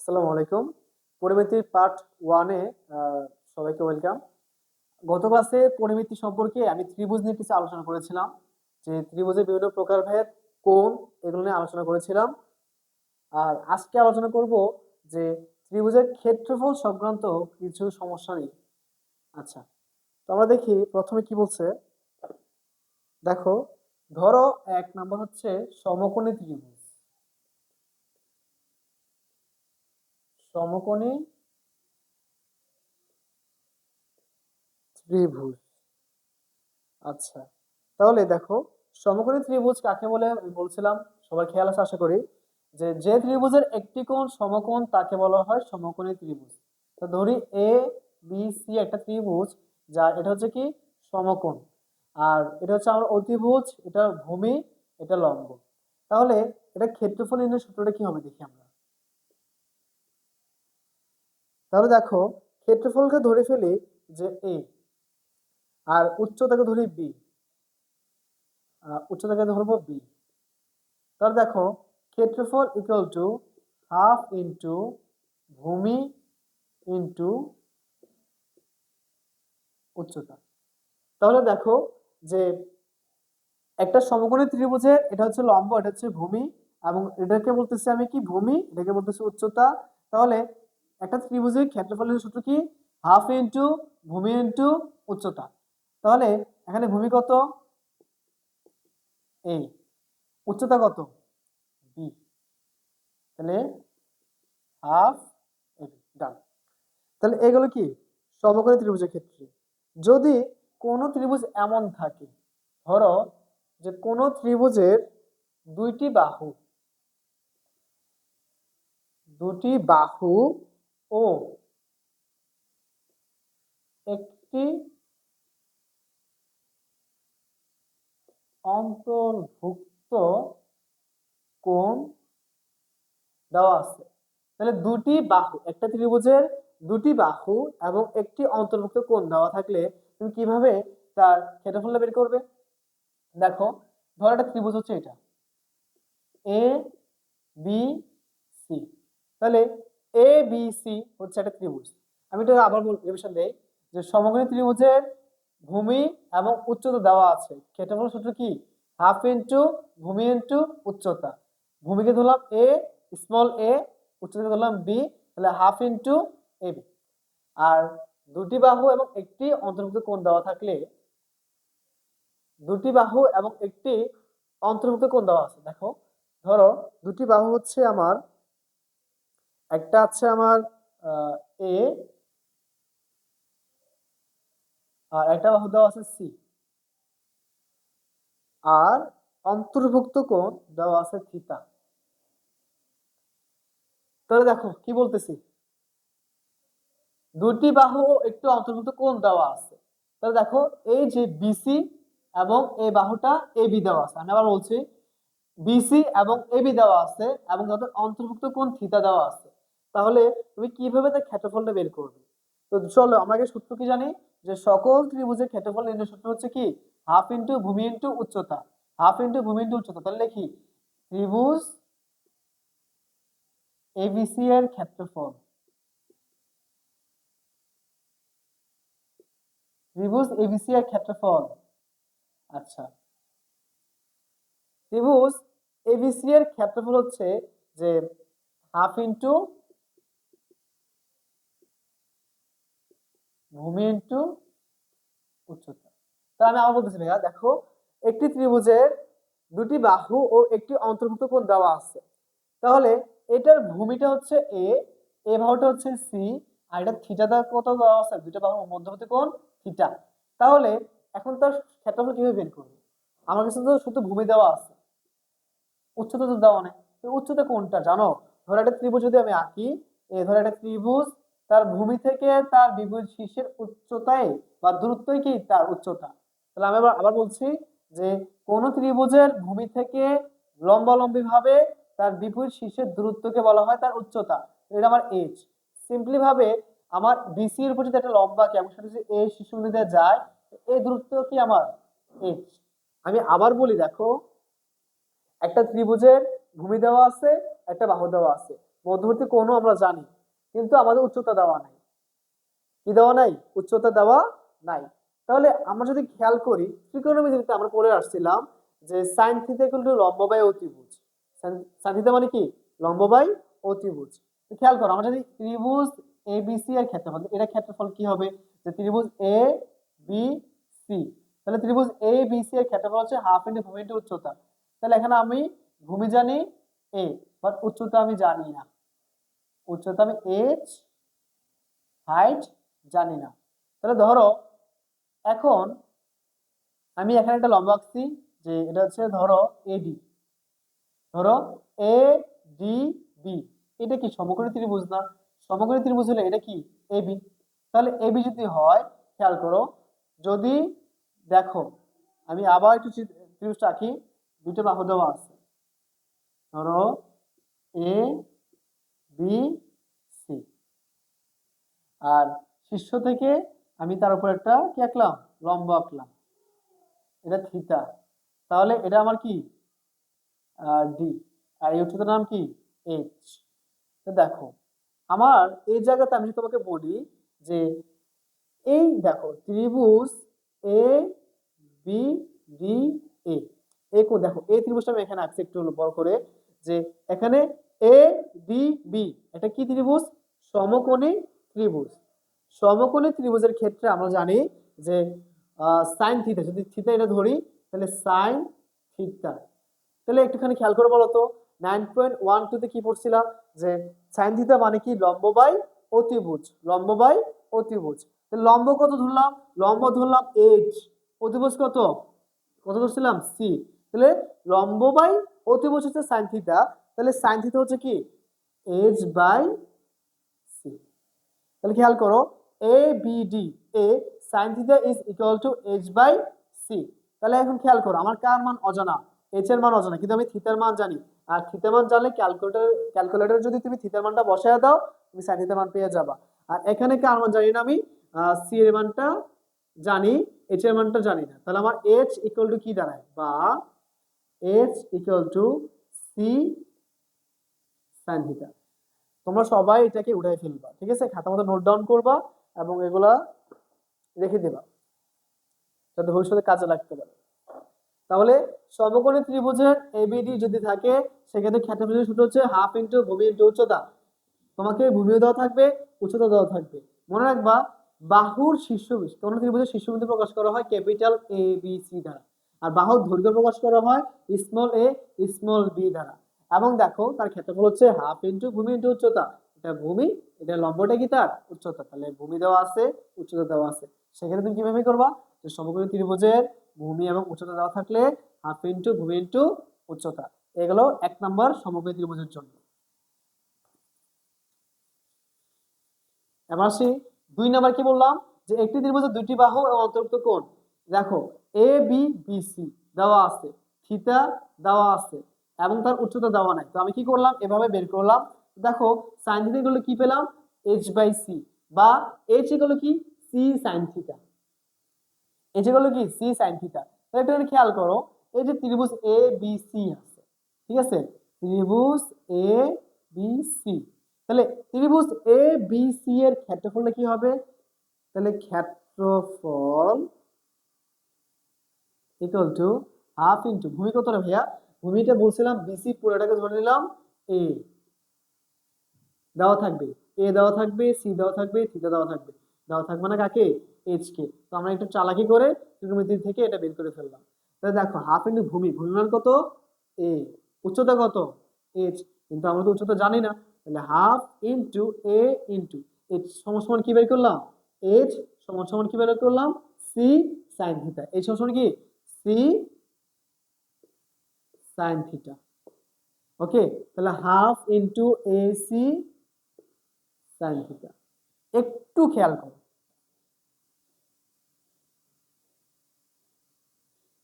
আসসালামু আলাইকুম। পরিমিতির পার্ট 1 এ সবাইকে ওয়েলকাম। গত ক্লাসে পরিমিতি সম্পর্কে আমি ত্রিভুজ নিয়ে কিছু আলোচনা করেছিলাম। যে ত্রিভুজের বিভিন্ন প্রকারভেদ, কোণ এগুলো নিয়ে আলোচনা করেছিলাম। আর আজকে আলোচনা করব যে ত্রিভুজের ক্ষেত্রফল সংক্রান্ত কিছু সমস্যা নিয়ে। আচ্ছা, তো আমরা দেখি প্রথমে কি বলছে। দেখো, ধরো 1 নাম্বার হচ্ছে সমকোণী ত্রিভুজ। সমকোণী ত্রিভুজ। আচ্ছা, তাহলে দেখো, সমকোণী ত্রিভুজ কাকে বলে আমি বলছিলাম, সবার খেয়াল আছে আশা করি। যে ত্রিভুজের একটি কোণ সমকোণ তাকে বলা হয় সমকোণী ত্রিভুজ। তো ধরি এ বি সি একটা ত্রিভুজ, যা এটা হচ্ছে কি সমকোণ, আর এটা হচ্ছে আমার অতিভুজ, এটা ভূমি, এটা লম্ব। তাহলে এটা ক্ষেত্রফল নির্ণয়ের সূত্রটা কি হবে দেখি আমরা। তাহলে দেখো, ক্ষেত্রফলকে ধরে ফেলি যে এ, আর উচ্চতাকে ধরি বি, উচ্চতাকে ধরবো বি। তাহলে দেখো, ক্ষেত্রফল ইকুয়াল টু হাফ ইন্টু ভূমি ইন্টু উচ্চতা। তাহলে দেখো যে একটা সমকোণী ত্রিভুজের এটা হচ্ছে লম্ব, এটা হচ্ছে ভূমি, এবং এটাকে বলতেছি আমি কি ভূমি, এটাকে বলতেছি উচ্চতা। তাহলে একটা ত্রিভুজের ক্ষেত্রফলের সূত্র কি? হাফ ইন্টু ভূমি ইন্টু উচ্চতা। তাহলে এখানে ভূমি কত? এই উচ্চতা কত? বি। তাহলে হাফ ডান। তাহলে এগুলো কি সমকোণী ত্রিভুজের ক্ষেত্রে। যদি কোনো ত্রিভুজ এমন থাকে, ধরো যে কোনো ত্রিভুজের দুইটি বাহু ও একটি অন্তর্ভুক্ত কোণ দেওয়া আছে। তাহলে দুটি বাহু, একটা ত্রিভুজের দুটি বাহু এবং একটি অন্তর্ভুক্ত কোণ দেওয়া থাকলে তুমি কিভাবে তার ক্ষেত্রফলটা বের করবে? দেখো, ধরো একটা ত্রিভুজ হচ্ছে এটা এ বি সি। তাহলে এ বি সি হচ্ছে একটা ত্রিভুজ। আমি এটা আবার রিভিশন দেই যে সমকোণী ত্রিভুজের ভূমি এবং উচ্চতা দেওয়া আছে। ক্ষেত্রফল সূত্র কি? হাফ ইন্টু ভূমি ইন্টু উচ্চতা। ভূমিকে ধরলাম এ, স্মল এ, উচ্চতাকে ধরলাম বি, তাহলে হাফ ইন্টু এ বি। আর দুটি বাহু এবং একটি অন্তর্ভুক্ত কোণ দেওয়া থাকলে, দুটি বাহু এবং একটি অন্তর্ভুক্ত কোণ দেওয়া আছে। দেখো, ধরো দুটি বাহু হচ্ছে আমার, একটা আছে আমার এ, আর একটা বাহু দেওয়া আছে সি, আর অন্তর্ভুক্ত কোণ দেওয়া আছে থিটা। তাহলে দেখো কি বলতেছি, দুটি বাহু ও একটু অন্তর্ভুক্ত কোণ দেওয়া আছে। তাহলে দেখো, এই যে বিসি এবং এই বাহুটা এবি দেওয়া আছে। আমি আবার বলছি, বিসি এবং এবি দেওয়া আছে এবং তাদের অন্তর্ভুক্ত কোণ থিটা দেওয়া আছে। তাহলে তুমি কিভাবে তার ক্ষেত্রফলটা বের করবে? তো চলো আমরা আগে সূত্র কি জানি, যে সকল ত্রিভুজের ক্ষেত্রফল নির্ণয় সূত্র হচ্ছে কি হাফ ইন্টু ভূমি ইন্টু উচ্চতা। হাফ ইন্টু ভূমি ইন্টু উচ্চতা। তাহলে লিখি ত্রিভুজ এবিসি এর ক্ষেত্রফল, ত্রিভুজ এবিসি এর ক্ষেত্রফল। আচ্ছা, ত্রিভুজ এবিসি এর ক্ষেত্রফল হচ্ছে যে হাফ ইন্টু ভূমি ইন্টু উচ্চতা। তা আমি আবার বলতেছি ভাইয়া, দেখো একটি ত্রিভুজের দুটি বাহু ও একটি অন্তর্ভুক্ত কোণ দেওয়া আছে। তাহলে এটার ভূমিটা হচ্ছে এ, এ বাহুটা হচ্ছে সি, আর এটা থিটা দা কত দেওয়া আছে? দুটো বাহুর মধ্যবর্তী কোণ থিটা। তাহলে এখন তার ক্ষেত্রফল কিভাবে বের করবে? আমার কাছে তো শুধু ভূমি দেওয়া আছে, উচ্চতা তো দেওয়া নেই। তো উচ্চতা কোনটা জানো? ধরো একটা ত্রিভুজ যদি আমি আঁকি, ধরো একটা ত্রিভুজ, তার ভূমি থেকে তার বিপরীত শীর্ষের উচ্চতায় বা দূরত্বই কি তার উচ্চতা। তাহলে আমি আবার আবার বলছি যে কোন ত্রিভুজের ভূমি থেকে লম্বালম্বি ভাবে তার বিপরীত শীর্ষের দূরত্বকে বলা হয় তার উচ্চতা। এটা আমার এইচ। সিম্পলি ভাবে আমার বিসি এর উপর যদি একটা লম্বা কি, আমার সাথে যদি এই শীর্ষবিন্দু দিয়ে যায়, এই দূরত্ব কি আমার এইচ। আমি আবার বলি, দেখো একটা ত্রিভুজের ভূমি দেওয়া আছে, একটা বাহু দেওয়া আছে। মধ্যবর্তী কোণও আমরা জানি, কিন্তু আমাদের উচ্চতা দেওয়া নাই। কি দেওয়া নাই? উচ্চতা দেওয়া নাই। তাহলে আমরা যদি খেয়াল করি, ত্রিকোণমিতিতে আমরা পড়ে আসছিলাম যে সাইন থিটা ইকুয়াল টু লম্ব বাই অতিভুজ। সাইন থিটা মানে কি? লম্ব বাই অতিভুজ। তো খেয়াল করো, আমরা যদি ত্রিভুজ এ বি সি এর ক্ষেত্রফল, এটা ক্ষেত্রফল কি হবে? যে ত্রিভুজ এ বি সি, তাহলে ত্রিভুজ এ বি সি এর ক্ষেত্রফল হচ্ছে হাফ ইন্টু ভূমি ইন্টু উচ্চতা। তাহলে এখানে আমি ভূমি জানি এ, বাট উচ্চতা আমি জানি না। উচ্চতা আমি এইচ, হাইট জানি না। তাহলে ধরো এখন আমি এখানে একটা লম্ব আঁকছি, যে এটা হচ্ছে ধরো এডি, ধরো এ ডি বি, এটা কি সমকোণী ত্রিভুজ না? সমকোণী ত্রিভুজ হলে এটা কি? এবি। তাহলে এবি যদি হয়, খেয়াল করো, যদি দেখো আমি আবার একটু ত্রিভুজটা আঁকি, দুটো বাহু দেওয়া আছে, ধরো এ বি সি, আর শীর্ষ থেকে আমি তার উপর একটা কি আঁকলাম? লম্ব আঁকলাম, এটা থিটা। তাহলে এটা আমার কি? ডি। আর এই উচ্চতার নাম কি? এইচ। তো দেখো আমার এই জায়গাতে আমি তোমাকে বলি যে এই দেখো ত্রিভুজ এ বি ডি এ, এই দেখো এই ত্রিভুজটা আমি এখানে আঁকছি একটু বড় করে, যে এখানে এ ডি বি এটা কি ত্রিভুজ? সমকোণী ত্রিভুজ। সমকোণী ত্রিভুজের ক্ষেত্রে আমরা জানি যে সাইন থিটা, যদি থিটা এটা ধরি তাহলে সাইন থিটা। তাহলে একটুখানি খেয়াল করে বলো তো, 9.12 তে কি পড়ছিলাম? যে সাইন থিটা মানে কি? লম্ব বাই অতিভুজ। লম্ব বাই অতিভুজ। তাহলে লম্ব কত ধরলাম? লম্ব ধরলাম এইচ। অতিভুজ কত? কত ধরছিলাম? সি। তাহলে লম্ব বাই অতিভুজ হচ্ছে সাইন থিটা। তাহলে সাইন থিটা হচ্ছে কি? H by C. তাহলে খেয়াল করো, A B D A sine theta is equal to H by C. তাহলে এখন খেয়াল করো, আমার কার মান অজানা? এইচ এর মান অজানা, কিন্তু আমি থিটার মান জানি। আর থিটার মান জানলে ক্যালকুলেটর যদি তুমি থিটার মানটা বসায় দাও, তুমি সাইন থিটার মান পেয়ে যাবা। আর এখানে কার মান জানি না আমি? সি এর মানটা জানি, এইচ এর মানটা জানি না। তাহলে আমার এইচ ইকুয়াল টু কি দাঁড়ায়? বা H equal to C sine theta. তোমরা সবাই এটাকে উঠাই ফেলবা, ঠিক আছে? খাতার মধ্যে নোট ডাউন করবা এবং এগুলা রেখে দেবা, যাতে ভবিষ্যতে কাজে লাগতে পারে। তাহলে সমকোণী ত্রিভুজের এবিডি যদি থাকে, সেক্ষেত্রে ক্ষেত্রফলের সূত্র হচ্ছে হাফ ইন্টু ভূমি ইন্টু উচ্চতা। তোমাকে ভূমিও দেওয়া থাকবে, উচ্চতা দেওয়া থাকবে। মনে রাখবা, বাহুর শীর্ষবিন্দু, কোন ত্রিভুজের শীর্ষবিন্দু প্রকাশ করা হয় ক্যাপিটাল এ বি সি দ্বারা, আর বাহুর দৈর্ঘ্য প্রকাশ করা হয় স্মল এ স্মল বি দ্বারা। এবং দেখো তার ক্ষেত্রফল হচ্ছে হাফ ইন্টু ভূমি ইন্টু উচ্চতা। এটা ভূমি, এটা লম্বটা কি? তার উচ্চতা। তাহলে ভূমি দেওয়া আছে, উচ্চতা দেওয়া আছে, সেক্ষেত্রে তুমি কিভাবে করবা? যে সমকোণী ত্রিভুজের ভূমি এবং উচ্চতা দেওয়া থাকলে হাফ ইন্টু ভূমি ইন্টু উচ্চতা। এগুলো 1 নম্বর সমকোণী ত্রিভুজের জন্য। এবার আসি 2 নাম্বার, কি বললাম? যে একটি ত্রিভুজের দুইটি বাহু এবং অন্তর্ভুক্ত কোণ। দেখো এ বি বি সি দেওয়া আছে, থিটা দেওয়া আছে, এবং তার উচ্চতা দেওয়া নাই। তো আমি কি করলাম? এভাবে বের করলাম। দেখো সাইন থিটা গুলো কি পেলাম? এইচ বাই সি, বা এইচ গুলো কি? C sine theta. এইচ গুলো কি? C sine theta. তো একটু খেয়াল করো, এই যে ত্রিভুজ এ বি সি আছে, ঠিক আছে? ত্রিভুজ এ বি সি, তাহলে ত্রিভুজ এ বি সি এর ক্ষেত্রফলটা কি হবে? তাহলে ক্ষেত্রফল ইকুয়াল টু হাফ ইন্টু ভূমি। কত রে ভাইয়া? ভূমিটা বলছিলাম বিসি, পুরোটাকে ধরে নিলাম এ, দেওয়া থাকবে এ, দেওয়া থাকবে সি, দেওয়া থাকবে থিটা, দেওয়া থাকবে। দেওয়া থাকবে না কাকে? H K. তো আমরা একটু চালাকি করে ত্রিকোণমিতি থেকে এটা বের করে ফেললাম। তাহলে দেখো হাফ ইন্টু ভূমি, ভূমি মান কত? এ। উচ্চতা কত? এইচ। কিন্তু আমরা তো উচ্চতা জানি না, তাহলে হাফ ইন্টু এ ইন্টু এইচ সমান সমান কি বের করলাম? এইচ সমান সমান কি বের করলাম? C sine theta. এইচ সমান কি? C sine theta. ওকে, তাহলে half into A C sine theta. একটু খেয়াল করো,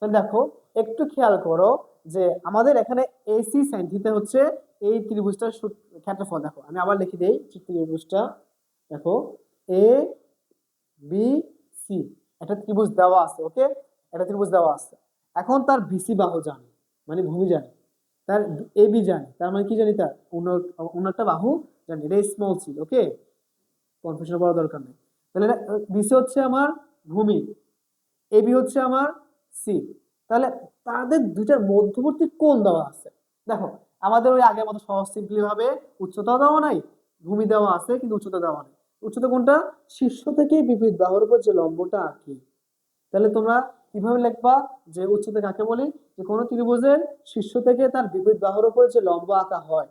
দেখো একটু খেয়াল করো যে আমাদের এখানে এসি সাইন থিটা হচ্ছে এই ত্রিভুজটার ক্ষেত্রফল। দেখো আমি আবার লিখে দেই ত্রিভুজটা। দেখো এ বি সি একটা ত্রিভুজ দেওয়া আছে, ওকে? একটা ত্রিভুজ দেওয়া আছে। এখন তার বিসি বাহু জানি, মানে ভূমি জানি। তার এবি জানি, তার মানে কি জানি, তার অন্য একটা বাহু জানি, এটা স্মল সি। ওকে, কনফিউশন করার দরকার নেই। তাহলে বিসি হচ্ছে আমার ভূমি, এবি হচ্ছে আমার সি। তাহলে তাদের দুইটার মধ্যবর্তী কোণ দেওয়া আছে। দেখো আমাদের ওই আগের মতো সহজ সিম্পলি ভাবে উচ্চতা দেওয়া নাই, ভূমি দেওয়া আছে কিন্তু উচ্চতা দেওয়া নেই। উচ্চতা কোনটা? শীর্ষ থেকে বিপরীত বাহুর উপর যে লম্বটা আঁকি। তাহলে তোমরা কিভাবে লিখবা যে উচ্চতা কাকে বলি? যে কোনো ত্রিভুজের শীর্ষ থেকে তার বিপরীত বাহুর উপর যে লম্ব আঁকা হয়,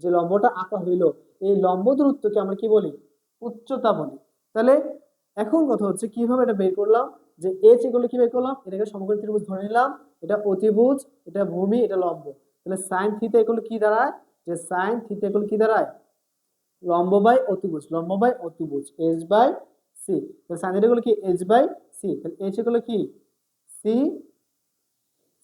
যে লম্বটা আঁকা হইলো, এই লম্ব দূরত্বকে আমরা কি বলি? উচ্চতা বলি। তাহলে এখন কথা হচ্ছে কিভাবে এটা বের করলাম, যে এইচ এগুলো কি বের করলাম, এটাকে সমকোণী ত্রিভুজ ধরে নিলাম, এটা অতিভুজ, এটা ভূমি, এটা লম্ব। তাহলে সাইন থিটা এগুলো কি দাঁড়ায়? যে সাইন থিটা এগুলো কি দাঁড়ায়? লম্ব বাই অতিভুজ, লম্ব বাই অতিভুজ, এইচ বাই সি। তাহলে সাইন থিটা গুলো কি? H by C. তাহলে এইচ এগুলো কি? C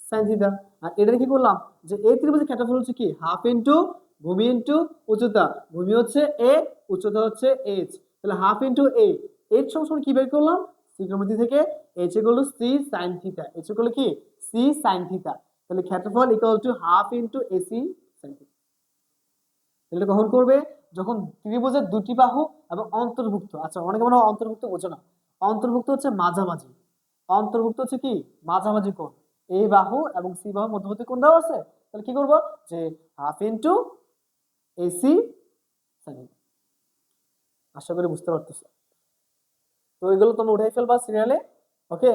sine theta. আর এটা কি করলাম, যে এই ত্রিভুজের ক্ষেত্রফল হচ্ছে কি? হাফ ইনটু ভূমি ইনটু উচ্চতা। ভূমি হচ্ছে এ, উচ্চতা হচ্ছে এইচ। তাহলে হাফ ইনটু এ, এইচ সমান কি বের করলাম? ত্রিকোণমিতি থেকে H equal to C sine theta. H equal কি? C sine theta. তাহলে ক্ষেত্রফল equal to half into AC sine theta. এটা কখন করবে? যখন ত্রিভুজের দুটি বাহু এবং অন্তর্ভুক্ত। আচ্ছা, অনেকে মনে হয় অন্তর্ভুক্ত বোঝো না। অন্তর্ভুক্ত হচ্ছে মাঝামাঝি। অন্তর্ভুক্ত হচ্ছে কি? মাঝামাঝি কোণ। এই বাহু এবং সি বাহু মধ্যবর্তী কোণ দেওয়া আছে। তাহলে কি করব? যে হাফ ইনটু এসি সাইন। আশা করি বুঝতে পারতেছো। তো এগুলো তোমরা উঠাই ফেলবা সিরিয়ালে। ওকে,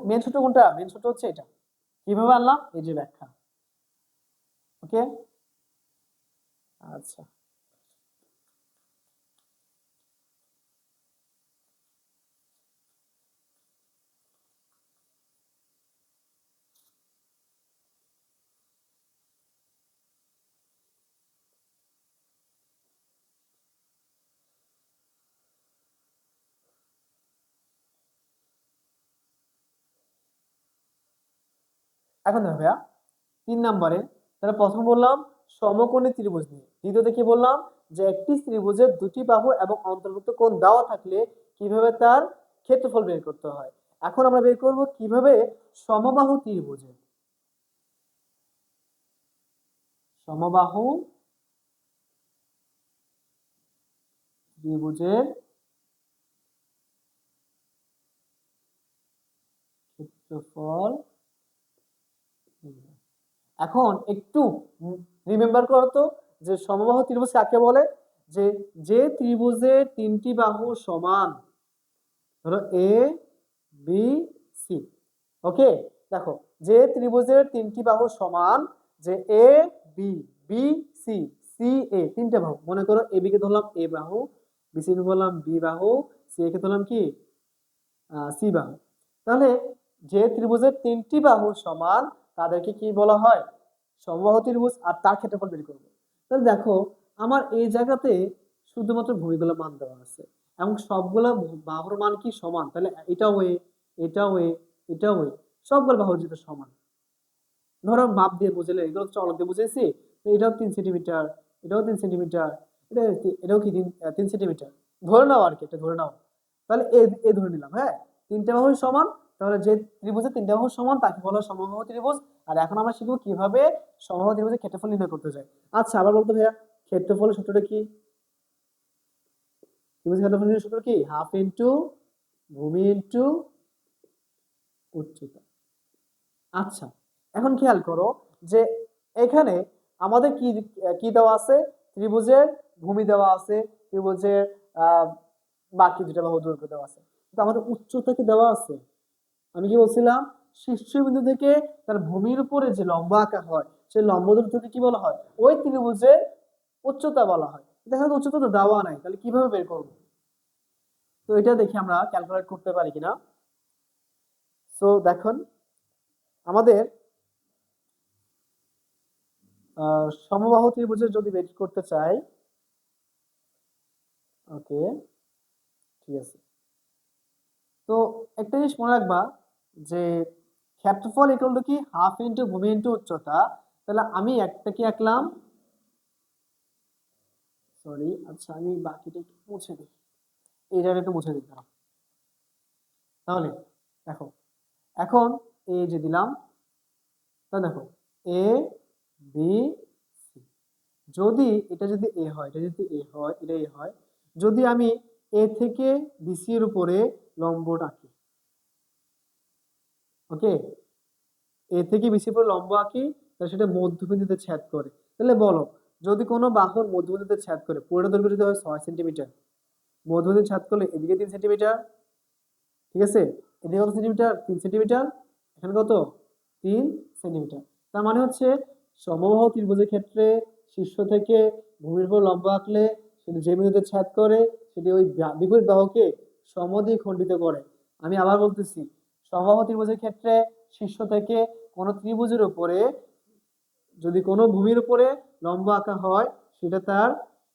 মেন সূত্র কোনটা? মেন সূত্র হচ্ছে এটা। কিভাবে আনলাম? এই যে ব্যাখ্যা। ওকে, আচ্ছা। এখন দেখো ভাইয়া, 3 নম্বরে তাহলে প্রথম বললাম সমকোণী ত্রিভুজ নিয়ে, দ্বিতীয়তে কি বললাম, যে একটি ত্রিভুজের দুটি বাহু এবং অন্তর্ভুক্ত কোণ দেওয়া থাকলে কিভাবে তার ক্ষেত্রফল বের করতে হয়। এখন আমরা বের করব কিভাবে সমবাহু ত্রিভুজের, সমবাহু ত্রিভুজের ক্ষেত্রফল। এখন একটু রিমেম্বার করো তো, যে সমবাহু ত্রিভুজ কাকে বলে? যে যে ত্রিভুজের তিনটি বাহু সমান, ধরো এ বি সি। ওকে, দেখো যে ত্রিভুজের তিনটি বাহু সমান, যে A B, B C, C এ, তিনটে বাহু। মনে করো এ বি কে ধরলাম এ বাহু, বি সি কে ধরলাম বি বাহু, সি এ কে ধরলাম কি? সি বাহু। তাহলে যে ত্রিভুজের তিনটি বাহু সমান তাদেরকে কি বলা হয়? সমবাহু ত্রিভুজ। আর তার ক্ষেত্রফল বের করবো। তাহলে দেখো আমার এই জায়গাতে শুধুমাত্র ভূমিগুলো মান দেওয়া আছে এবং সবগুলো বাহুর মান কি? সমান। তাহলে এটাও এ, এটাও এ, এটাও এ, সবগুলো বাহু যেটা সমান। ধরো মাপ দিয়ে বুঝলে, এগুলো চলক দিয়ে বুঝেছি। তো এটাও 3 সেন্টিমিটার, এটাও 3 সেন্টিমিটার, এটা এটাও কি 3 সেন্টিমিটার ধরে নাও আর কি, এটা ধরে নাও। তাহলে এ এ ধরে নিলাম। হ্যাঁ, তিনটা বাহু সমান। তাহলে যে ত্রিভুজের তিনটা বাহু সমান তাকে বলা হয় সমবাহু ত্রিভুজ। আর এখন আমরা শিখবো কিভাবে সমবাহু ত্রিভুজের ক্ষেত্রফল নির্ণয় করতে যায়। আচ্ছা, আবার বলতো ভাইয়া, ক্ষেত্রফলের সূত্রটা কি? ত্রিভুজের ক্ষেত্রফলের সূত্র কি? হাফ ইনটু ভূমি ইনটু উচ্চতা। আচ্ছা, এখন খেয়াল করো যে এখানে আমাদের কি কি দেওয়া আছে? ত্রিভুজের ভূমি দেওয়া আছে, ত্রিভুজের আহ বাকি দুটা বাহু দৈর্ঘ্য দেওয়া আছে, কিন্তু আমাদের উচ্চতা কি দেওয়া আছে? আমি কি বলছিলাম? শীর্ষবিন্দু থেকে তার ভূমির উপরে যে লম্ব আঁকা হয়, সেই লম্ব দূরত্বকে কি বলা হয়? ওই ত্রিভুজের উচ্চতা বলা হয়। দেখা যাচ্ছে উচ্চতা তো দেওয়া নাই, তাহলে কিভাবে বের করবো? তো এটা দেখি আমরা ক্যালকুলেট করতে পারি কিনা। সো দেখুন, আমাদের সমবাহু ত্রিভুজের যদি বের করতে চাই, ওকে, ঠিক আছে। তো একটা জিনিস মনে রাখবা, যে ক্ষেত্রফল ইকুয়াল টু কি? হাফ ইনটু ভূমি ইনটু উচ্চতা। তাহলে আমি একটা কি আঁকলাম, সরি, আচ্ছা আমি বাকিটা একটু মুছে দিই, এই জায়গাটা একটু মুছে দিই দাঁড়াও। তাহলে দেখো, এখন এই যে দিলাম, তা দেখো এ বি সি। যদি এটা যদি এ হয়, এটা যদি এ হয়, এটা এ হয়, যদি আমি এ থেকে বিসি এর উপরে লম্ব আঁকি, ওকে, এ থেকে বিসি উপরে লম্ব আঁকি, তাহলে সেটা মধ্যবিন্দুতে ছেদ করে। তাহলে বলো, যদি কোনো বাহুর মধ্যবিন্দুতে ছেদ করে, পুরোটা দৈর্ঘ্য যদি হয় 6 সেন্টিমিটার, মধ্যবিন্দু ছেদ করলে এদিকে 3 সেন্টিমিটার, ঠিক আছে, এদিকে কত সেন্টিমিটার? 3 সেন্টিমিটার, এখানে কত? 3 সেন্টিমিটার। তার মানে হচ্ছে সমবাহু ত্রিভুজের ক্ষেত্রে শীর্ষ থেকে ভূমির উপর লম্ব আঁকলে সেটি যে বিন্দুতে ছেদ করে সেটি ওই বিপরীত বাহুকে সমদ্বিখণ্ডিত করে। আমি আবার বলতেছি, সমবাহু ত্রিভুজের ক্ষেত্রে শীর্ষ থেকে কোনো ত্রিভুজের উপরে যদি কোনো ভূমির উপরে লম্ব আঁকা হয় সেটা তার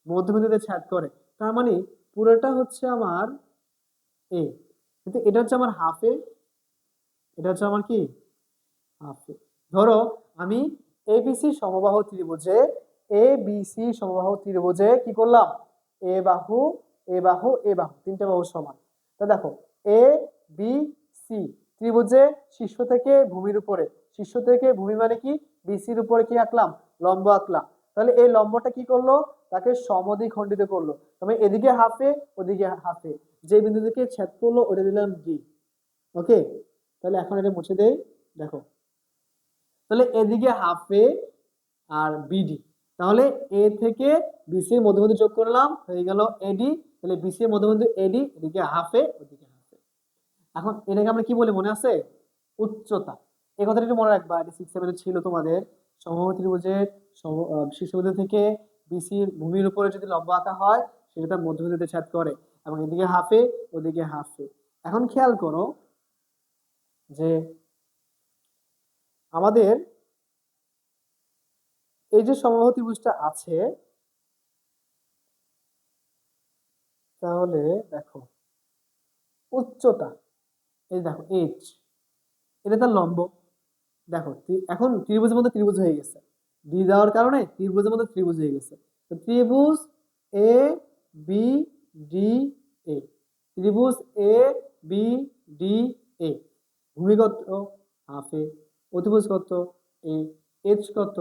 মধ্যবিন্দুতে ছেদ করে। তার মানে পুরোটা হচ্ছে আমার এ, কিন্তু এটা হচ্ছে আমার হাফ এ, এটা হচ্ছে আমার কি হাফ এ। ধরো আমি এবিসি সমবাহু ত্রিভুজে, এবিসি সমবাহু ত্রিভুজে কি করলাম, এ বাহু, এ বাহু, এ বাহু, তিনটা বাহু সমান। তা দেখো, এ বি সি ত্রিভুজে শীর্ষ থেকে ভূমির উপরে, শীর্ষ থেকে ভূমি মানে কি, বিসির উপরে কি আঁকলাম, লম্ব আঁকলাম। তাহলে এই লম্বটা কি করলো, তাকে সমদ্বিখণ্ডিত করলো। তবে এদিকে হাফে, ওদিকে হাফে, যে বিন্দু থেকে ছেদ করলো ওটা দিলাম ডি। ওকে, তাহলে এখন এটা মুছে দেই। দেখো, তাহলে এদিকে হাফ এ আর বিডি, তাহলে এ থেকে বিসি এর মধ্যবিন্দু যোগ করলাম, হয়ে গেল এডি। তাহলে বিসি এর মধ্যবিন্দু এডি, এদিকে হাফ এ, ওদিকে হাফ এ। এখন এটাকে আমরা কি বলি মনে আছে? উচ্চতা। এই কথাটা একটু মনে রাখবা, এটা 6-7 ছিল তোমাদের। সমবাহু ত্রিভুজের শীর্ষবিন্দু থেকে বিসির ভূমির উপরে যদি লম্ব আঁকা হয় সেটা তার মধ্যবিন্দুতে ছেদ করে, এবং এদিকে হাফে, ওদিকে হাফে। এখন খেয়াল করো যে আমাদের এই যে সমবাহু ত্রিভুজটা আছে, তাহলে দেখো উচ্চতা, এই দেখো এইচ, এটা তার লম্ব। দেখো এখন ত্রিভুজের মধ্যে ত্রিভুজ হয়ে গেছে, ডি দেওয়ার কারণে ত্রিভুজের মধ্যে ত্রিভুজ হয়ে গেছে। তো ত্রিভুজ এ বি ডি এ, ত্রিভুজ এ বি ডি এ, ভূমি কত, হাফ এ, অতিভুজ কত, এ, এইচ কত,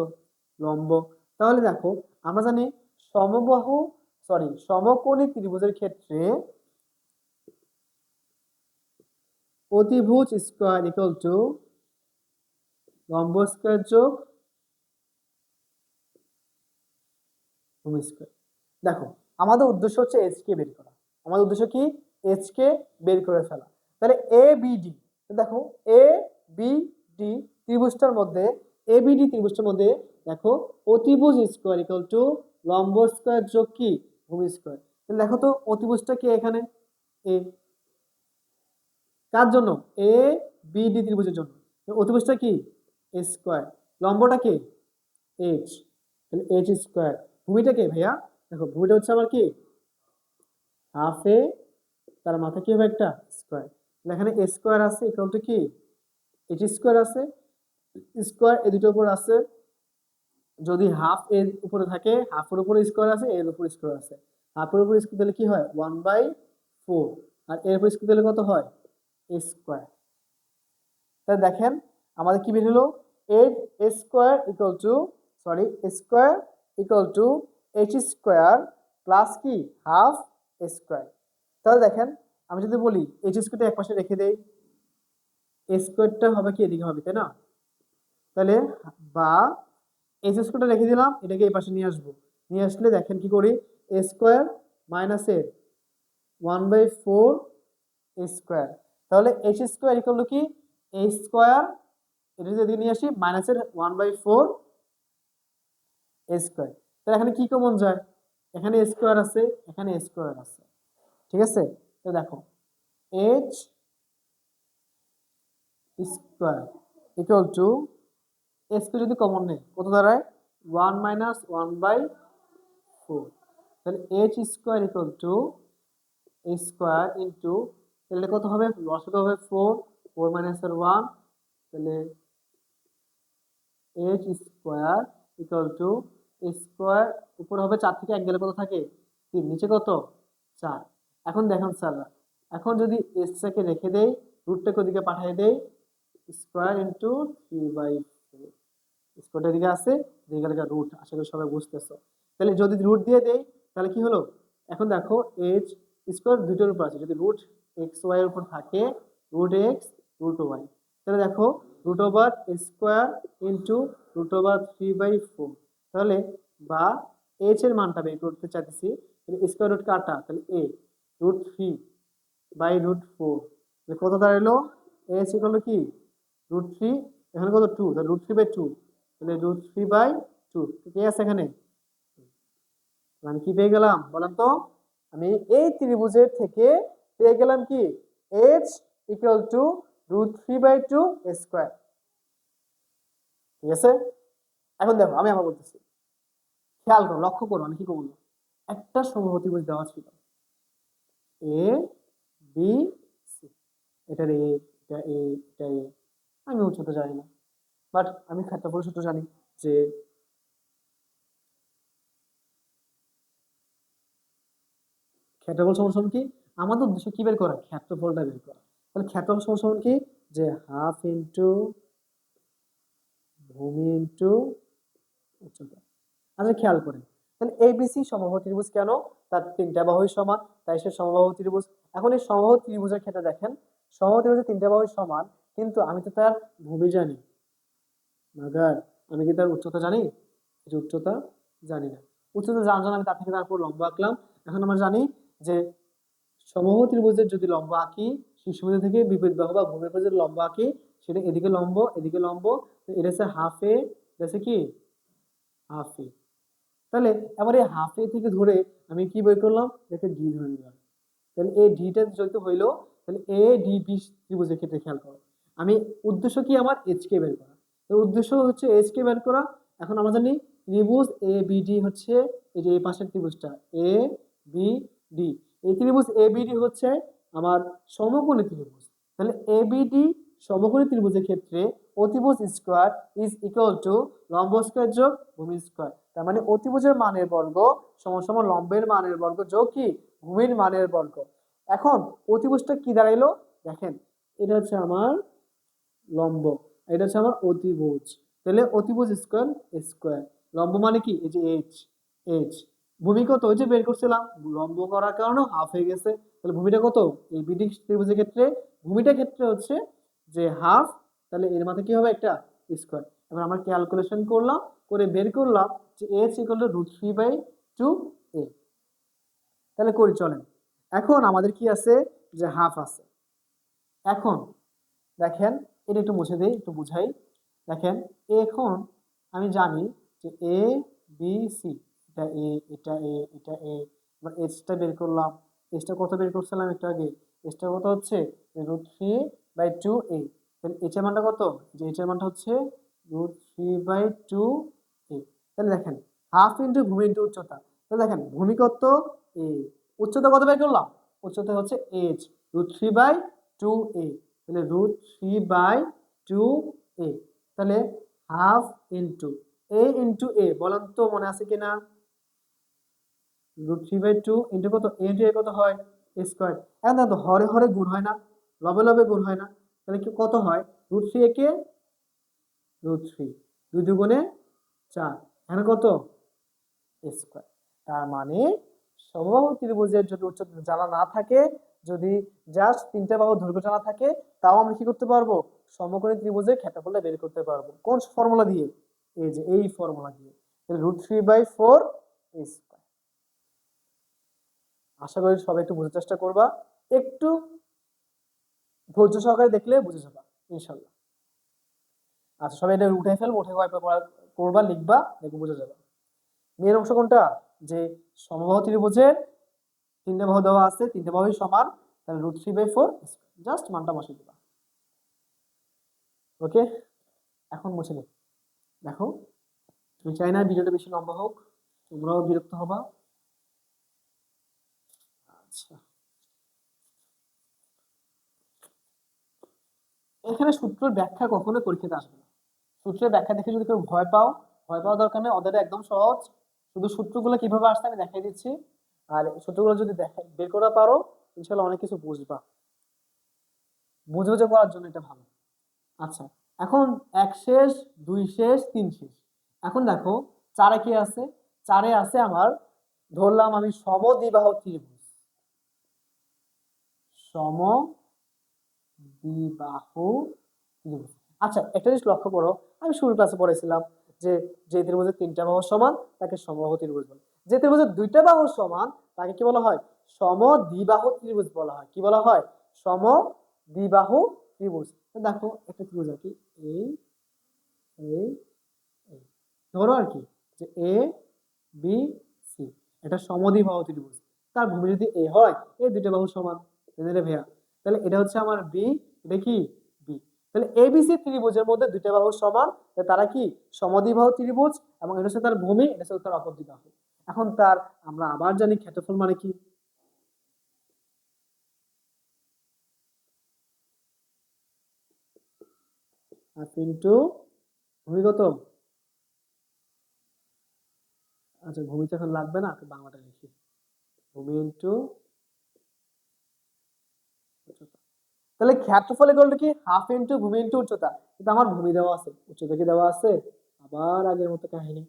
লম্ব। তাহলে দেখো আমরা জানি সমবাহু, সমকোণী ত্রিভুজের ক্ষেত্রে অতিভুজ স্কয়ার ইকুয়াল টু লম্ব স্কয়ার যোগ ভূমি স্কয়ার। দেখো আমাদের উদ্দেশ্য হচ্ছে এইচ কে বের করা, আমাদের উদ্দেশ্য কি, এইচ কে বের করে ফেলা। তাহলে এ বি ডি, দেখো এ বি ডি ত্রিভুজটার মধ্যে, এ বি ডি ত্রিভুজটার মধ্যে দেখো অতিভুজ স্কয়ার ইকুয়াল টু লম্ব স্কয়ার যোগ কি ভূমি স্কয়ার। তাহলে দেখো তো অতিভুজটা কি এখানে, এ, কার জন্য, এ বি ডি ত্রিভুজের জন্য। অতিভুজটা কি এ স্কয়ার, লম্বটা কি এইচ, তাহলে এইচ স্কয়ার। ভূমিটা কি ভাইয়া, দেখো ভূমিটা হচ্ছে আমার কি হাফ এ, তার মাথা কি হবে একটা স্কয়ার, এখানে এ স্কয়ার আছে ইকুয়াল টু কি এইচ স্কয়ার আছে, স্কয়ার এই দুটোর উপর আছে, যদি হাফ এর উপরে থাকে হাফের উপরে স্কয়ার আছে, এর উপর স্কয়ার আছে, হাফের উপর স্কয়ার দিলে কি হয় 1/4, আর এর উপর স্কয়ার দিলে কত হয় এ স্কয়ার। তাহলে দেখেন আমাদের কি বের হলো, eight square equal to, square equal to H square plus কি হাফ স্কয়ার। তাহলে দেখেন আমি যদি বলি এইচ স্কয়ারটা এক পাশে রেখে দেই, এ স্কয়ারটা হবে কি এদিকে হবে, তাই না? তাহলে বা এইচ স্কয়ারটা রেখে দিলাম, এটাকে এই পাশে নিয়ে আসবো, নিয়ে আসলে দেখেন কি করি, এ স্কয়ার মাইনাস এ 1/4 স্কয়ার। তাহলে এইচ স্কয়ার ইকুয়াল টু কি এ স্কয়ার, এটা যদি নিয়ে আসি মাইনাসের 1/4 স্কয়ার। তাহলে এখানে কি কমন যায়, এখানে স্কয়ার আছে, এখানে স্কয়ার আছে, ঠিক আছে। তো দেখো H square equal to, square যদি কমন নেই কত দাঁড়ায় 1 মাইনাস 1/4, তাহলে H square equal to square into, তাহলে কত হবে, লসাগু হবে 4, 4 মাইনাসের 1, তাহলে H square equal to square, উপরে হবে 4 থেকে 1 গেলে কত থাকে 3, নিচে কত 4। এখন দেখুন স্যার, এখন যদি এসটাকে রেখে দেই, রুটটাকে ওদিকে পাঠিয়ে দেই, স্কয়ার ইন্টু 3/4, স্কয়ারটা এদিকে আছে, এখানকার রুট, আশা করি সবাই বুঝতেছো। তাহলে যদি রুট দিয়ে দেই তাহলে কি হলো, এখন দেখো এইচ স্কোয়ার দুটোর উপর আছে, যদি রুট এক্স ওয়াই এর উপর থাকে, রুট এক্স রুট ওয়াই, তাহলে দেখো root over square into root over 3/4, তাহলে বা এইচ এর মানটা বের করতে চাইতেছি, স্কোয়ার রুট কাটা, তাহলে এ √3/√4, কত দাঁড়ালো, এইচ ইকুয়াল টু কি √3, এখানে কত 2, তাহলে √3/2, তাহলে √3/2 কি আছে এখানে, আমি কি পেয়ে গেলাম বললাম তো, আমি এই ত্রিভুজের থেকে পেয়ে গেলাম কি h ইকুয়াল টু √3/2 স্কয়ার। ঠিক আছে, এখন দেখো আমি আবার বলতেছি, খেয়াল করো, লক্ষ্য করো আমি কি করবো, একটা সমবাহু ত্রিভুজ দেওয়া ছিল এ বি সি, এটার এ, এটা এ, এটা এ, আমি উচ্চতা জানি না, বাট আমি ক্ষেত্রফল সূত্র জানি যে ক্ষেত্রফল সমান কি, আমাদের উদ্দেশ্য কি বের করা, ক্ষেত্রফলটা বের করা। তাহলে ক্ষেত্রফল সমান কি, যে হাফ ইন্টু ভূমি ইন্টু উচ্চতা। আচ্ছা খেয়াল করেন, তাহলে এবিসি সমবাহু ত্রিভুজ কেন, তার তিনটা বাহুই সমান, তাই সে সমবাহু ত্রিভুজ। এখন এই সমবাহু ত্রিভুজের ক্ষেত্রে দেখেন, সমবাহু ত্রিভুজের তিনটা বাহুই সমান, কিন্তু আমি তো তার ভূমি জানি, মাগার আমি কি তার উচ্চতা জানি, যে উচ্চতা জানি না। উচ্চতা জানার জন্য আমি তার থেকে তারপর লম্ব আঁকলাম। এখন আমরা জানি যে সমবাহু ত্রিভুজের যদি লম্ব আঁকি, শীর্ষবিন্দু থেকে বিপরীত বাহু বা ভূমির উপর যদি লম্ব আঁকি, সেটা এদিকে লম্ব এদিকে লম্ব, তো এটা হচ্ছে হাফ এ, এটা হচ্ছে কি হাফ এ। তাহলে এবার এই হাফ এ থেকে ধরে আমি কি বের করলাম, একে ডি ধরে নিলাম, তাহলে এই ডিটা যেহেতু হইলো, তাহলে এ ডি বি ত্রিভুজের ক্ষেত্রে খেয়াল করো, আমি উদ্দেশ্য কি আমার এইচ কে বের করা, তো উদ্দেশ্য হচ্ছে এইচ কে বের করা। এখন আমরা জানি ত্রিভুজ এ বি ডি হচ্ছে এই যে এই পাশের ত্রিভুজটা এ বি ডি, এই ত্রিভুজ এ বি ডি হচ্ছে আমার সমকোণী ত্রিভুজ। তাহলে এ বি ডি সমকোণী ত্রিভুজের ক্ষেত্রে অতিভুজ স্কোয়ার ইজ ইকুয়াল টু লম্ব স্কোয়ার যোগ ভূমি স্কোয়ার, তার মানে অতিভুজের মানের বর্গ সমান সমান লম্বের মানের বর্গ যোগ কি ভূমির মানের বর্গ। এখন অতিভুজটা কি দাঁড়াইলো, দেখেন এটা হচ্ছে আমার লম্ব, এটা হচ্ছে আমার অতিভুজ, তাহলে অতিভুজ স্কোয়ার স্কোয়ার, লম্ব মানে কি এই যে এইচ, এইচ ভূমি কত ওই যে বের করছিলাম, লম্ব করার কারণে হাফ হয়ে গেছে, তাহলে ভূমিটা কত, এই বিডি ত্রিভুজের ক্ষেত্রে ভূমিটার ক্ষেত্রে হচ্ছে যে হাফ, তাহলে এর মাঝে কি হবে একটা স্কোয়ার। এবার আমরা ক্যালকুলেশন করলাম, করে বের করলাম যে এইচ ইকুয়াল টু √3/2 এ। তাহলে করি চলেন, এখন আমাদের কি আছে, যে হাফ আছে। এখন দেখেন এটা একটু মুছে দিই, একটু বুঝাই, দেখেন এখন আমি জানি যে এ বি সি, এটা এ, এটা এ, এটা এ, এবার এইচটা বের করলাম, এইচটা কত বের করছিলাম একটু আগে, এইচটা কত হচ্ছে √3/2 এ, তাহলে এইচ এর মানটা কত, যে এইচ এর মানটা হচ্ছে √3/2 এ। তাহলে দেখেন হাফ ইন্টু ভূমি ইন্টু উচ্চতা, তাহলে দেখেন ভূমি কত এ, উচ্চতা কত বের করলাম, উচ্চতা হচ্ছে এইচ √3/2 এ, তাহলে √3/2 এ, তাহলে হাফ ইন্টু এ ইন্টু এ, বলেন তো মনে আছে কিনা, √3/2 ইন্টু কত এ ইন্টু এ কত হয় স্কোয়ার। এখন দেখো হরে হরে গুণ হয় না, লবে লবে গুণ হয় না, তাহলে কি কত হয়, √3 একে √3, 2 দুগুণে 4, এখানে কত স্কোয়ার। তার মানে সমবাহু ত্রিভুজের যদি উচ্চতা জানা না থাকে, যদি জাস্ট তিনটা বাহুর দৈর্ঘ্য জানা থাকে, তাও আমরা কি করতে পারবো, সমকোণী ত্রিভুজের ক্ষেত্রফলটা বের করতে পারবো। কোন ফর্মুলা দিয়ে, এই যে এই ফর্মুলা দিয়ে, √3/4 স্কোয়ার। আশা করি সবাই একটু বোঝার চেষ্টা করবা, একটু ধৈর্য সহকারে দেখলে বুঝে যাবা ইনশাল্লাহ। আচ্ছা সবাই এটা উঠে ফেলবো, উঠে করবা, লিখবা, দেখে বুঝে যাবে। মেয়ের অংশ কোনটা, যে সমবাহু ত্রিভুজের তিনটা বাহু দেওয়া আছে, তিনটা বাহুই সমান, তাহলে √3/4 জাস্ট মানটা বসিয়ে দিবা। ওকে, এখন মুছে নি, দেখো তুমি চাই না ভিডিওটা বেশি লম্বা হোক, তোমরাও বিরক্ত হবা। আচ্ছা এখানে সূত্রের ব্যাখ্যা কখনো পরীক্ষাতে আসবে না, সূত্রের ব্যাখ্যা দেখে যদি কেউ ভয় পাও, ভয় পাওয়ার দরকার নেই, ওদের একদম সহজ, শুধু সূত্রগুলো কিভাবে আসছে আমি দেখাই দিচ্ছি, আর সূত্রগুলো যদি বের করা পারো ইনশাল্লাহ অনেক কিছু বুঝবা, বুঝে বুঝে করার জন্য এটা ভালো। আচ্ছা এখন 1 শেষ 2 শেষ 3 শেষ, এখন দেখো চারে কি আছে, চারে আছে আমার, ধরলাম আমি সমদ্বিবাহু ত্রিভুজ, সমদ্বিবাহু ত্রিভুজ। আচ্ছা একটা জিনিস লক্ষ্য করো, আমি শুরুর ক্লাসে পড়েছিলাম যে যে ত্রিভুজের তিনটা বাহু সমান তাকে সমবাহু ত্রিভুজ বলে, যে ত্রিভুজের দুইটা বাহু সমান তাকে কি বলা হয়, সমদ্বিবাহু ত্রিভুজ বলা হয়। কি বলা হয়, সমদ্বিবাহু ত্রিভুজ। তো দেখো একটা ত্রিভুজ আর কি, এই এই এই ধরো আর কি যে এ বি সি, এটা সমদ্বিবাহু ত্রিভুজ, তার ভূমি যদি এ হয়, এই দুইটা বাহু সমান, রে ভাইয়া, তাহলে এটা হচ্ছে আমার বি, এটা কি বি, তাহলে এবিসি ত্রিভুজের মধ্যে দুইটা বাহু সমান, তারা কি সমদ্বিবাহু ত্রিভুজ, এবং এটা হচ্ছে তার ভূমি, এটা হচ্ছে তার অপর বাহু। এখন তার আমরা আবার জানি ক্ষেত্রফল মানে কি, হাফ ইন্টু ভূমিগত, আচ্ছা ভূমি তো এখন লাগবে না, বাংলাটা লিখি, ভূমি ইন্টু উচ্চতা। তাহলে ক্ষেত্রফল ইকুয়াল টু কি, হাফ ইন্টু ভূমি ইন্টু উচ্চতা, কিন্তু আমার ভূমি দেওয়া আছে, উচ্চতা কি দেওয়া আছে, আবার আগের মতো কাহিনী,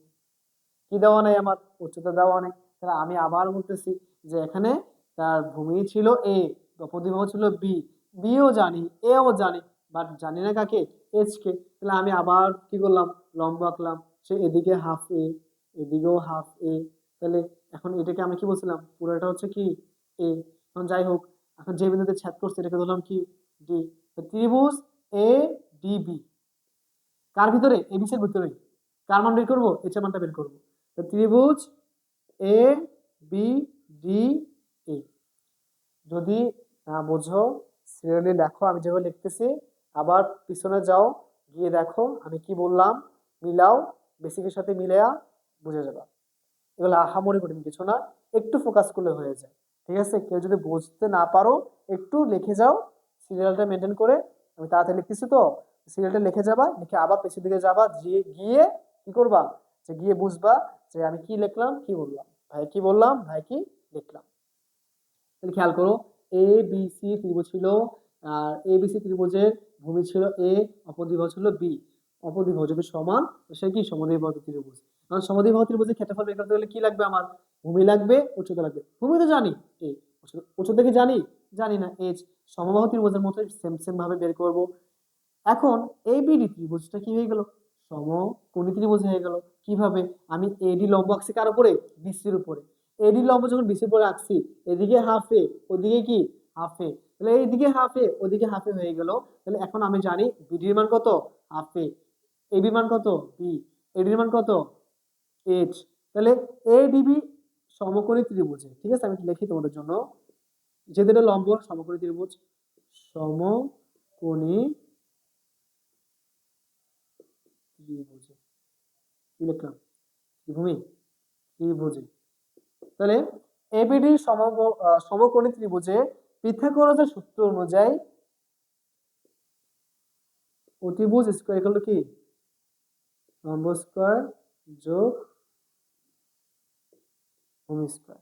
কি দেওয়া নেই আমার, উচ্চতা দেওয়া নেই। তাহলে আমি আবার বলতেছি যে এখানে তার ভূমি ছিল এ, অপরিবাহ ছিল বি, বিও জানি এও জানি, বাট জানি না কাকে, এইচ কে। তাহলে আমি আবার কি করলাম, লম্ব আঁকলাম, সে এদিকে হাফ এ, এদিকেও হাফ এ, তাহলে এখন এটাকে আমি কি বলছিলাম, পুরোটা হচ্ছে কি এ। এখন যাই হোক, এখন যে বিন্দুতে ছেদ করছে এটাকে ধরলাম কি ডি, ত্রিভুজ এ ডিবি, কার ভিতরে, এবিসি এর ভিতরে, কার মান বের করবো, এইচ এর মানটা বের করবো। তো ত্রিভুজ এ বি ডি এ, যদি না বোঝো সিরিয়ালি দেখো, আমি যেভাবে লিখতেছি, আবার পিছনে যাও, গিয়ে দেখো আমি কি বললাম, মিলাও, বেসিকের সাথে মিলায়া বুঝে যাবে। এগুলো আহামরি কঠিন কিছু না, একটু ফোকাস করলে হয়ে যায়। ঠিক আছে, কেউ যদি বুঝতে না পারো একটু লিখে যাও, সিরিয়ালটা মেনটেন করে, আমি তাড়াতাড়ি লিখতেছি তো, সিরিয়ালটা লিখে যাবা, লিখে আবার পেছনের দিকে যাবা, গিয়ে কি করবা, যে গিয়ে বুঝবা যে আমি কি লিখলাম কি বললাম, ভাই কি বললাম ভাই কি লিখলাম। তাহলে খেয়াল করো, এ বি সি ত্রিভুজ ছিল, আর এ বি সি ত্রিভুজের ভূমি ছিল এ, অপর দ্বিবাহু ছিল বি, অপর দ্বিবাহু যদি সমান, সে কি সমদ্বিবাহু ত্রিভুজ। কারণ সমদ্বিবাহু ত্রিভুজের ক্ষেত্রফল বের করতে গেলে কি লাগবে, আমার ভূমি লাগবে, উচ্চতা লাগবে। ভূমি তো জানি এ, উচ্চতা কি জানি, জানি না এইচ। সমবাহু ত্রিভুজের মতো সেম সেম ভাবে বের করব। এখন এবিডি ত্রিভুজটা কি হয়ে গেল, সমকোণী ত্রিভুজ হয়ে গেল। কিভাবে, আমি এডি লম্ব আঁকছি কার উপরে, বিসির উপরে, এডি লম্ব যখন বিসির উপরে আঁকছি, এদিকে হাফ এ ওদিকে কি হাফ এ, তাহলে এইদিকে হাফ এ ওদিকে হাফ এ হয়ে গেল। তাহলে এখন আমি জানি বিডির মান কত, হাফ এ, এবি মান কত বি, এডির মান কত এইচ। তাহলে এডিবি সমকোণী ত্রিভুজে, ঠিক আছে আমি লিখি তোমাদের জন্য, যেহেতু এটা লম্ব সমকোণী ত্রিভুজ, সমকোণী ত্রিভুজে কি লিখলাম, ত্রিভূমি ত্রিভুজে, তাহলে এবিডি সমকোণী ত্রিভুজে পিথাগোরাসের সূত্র অনুযায়ী অতিভুজ স্কয়ার ইকুয়াল টু কি, লম্ব স্কয়ার যোগ ভূমি স্কয়ার।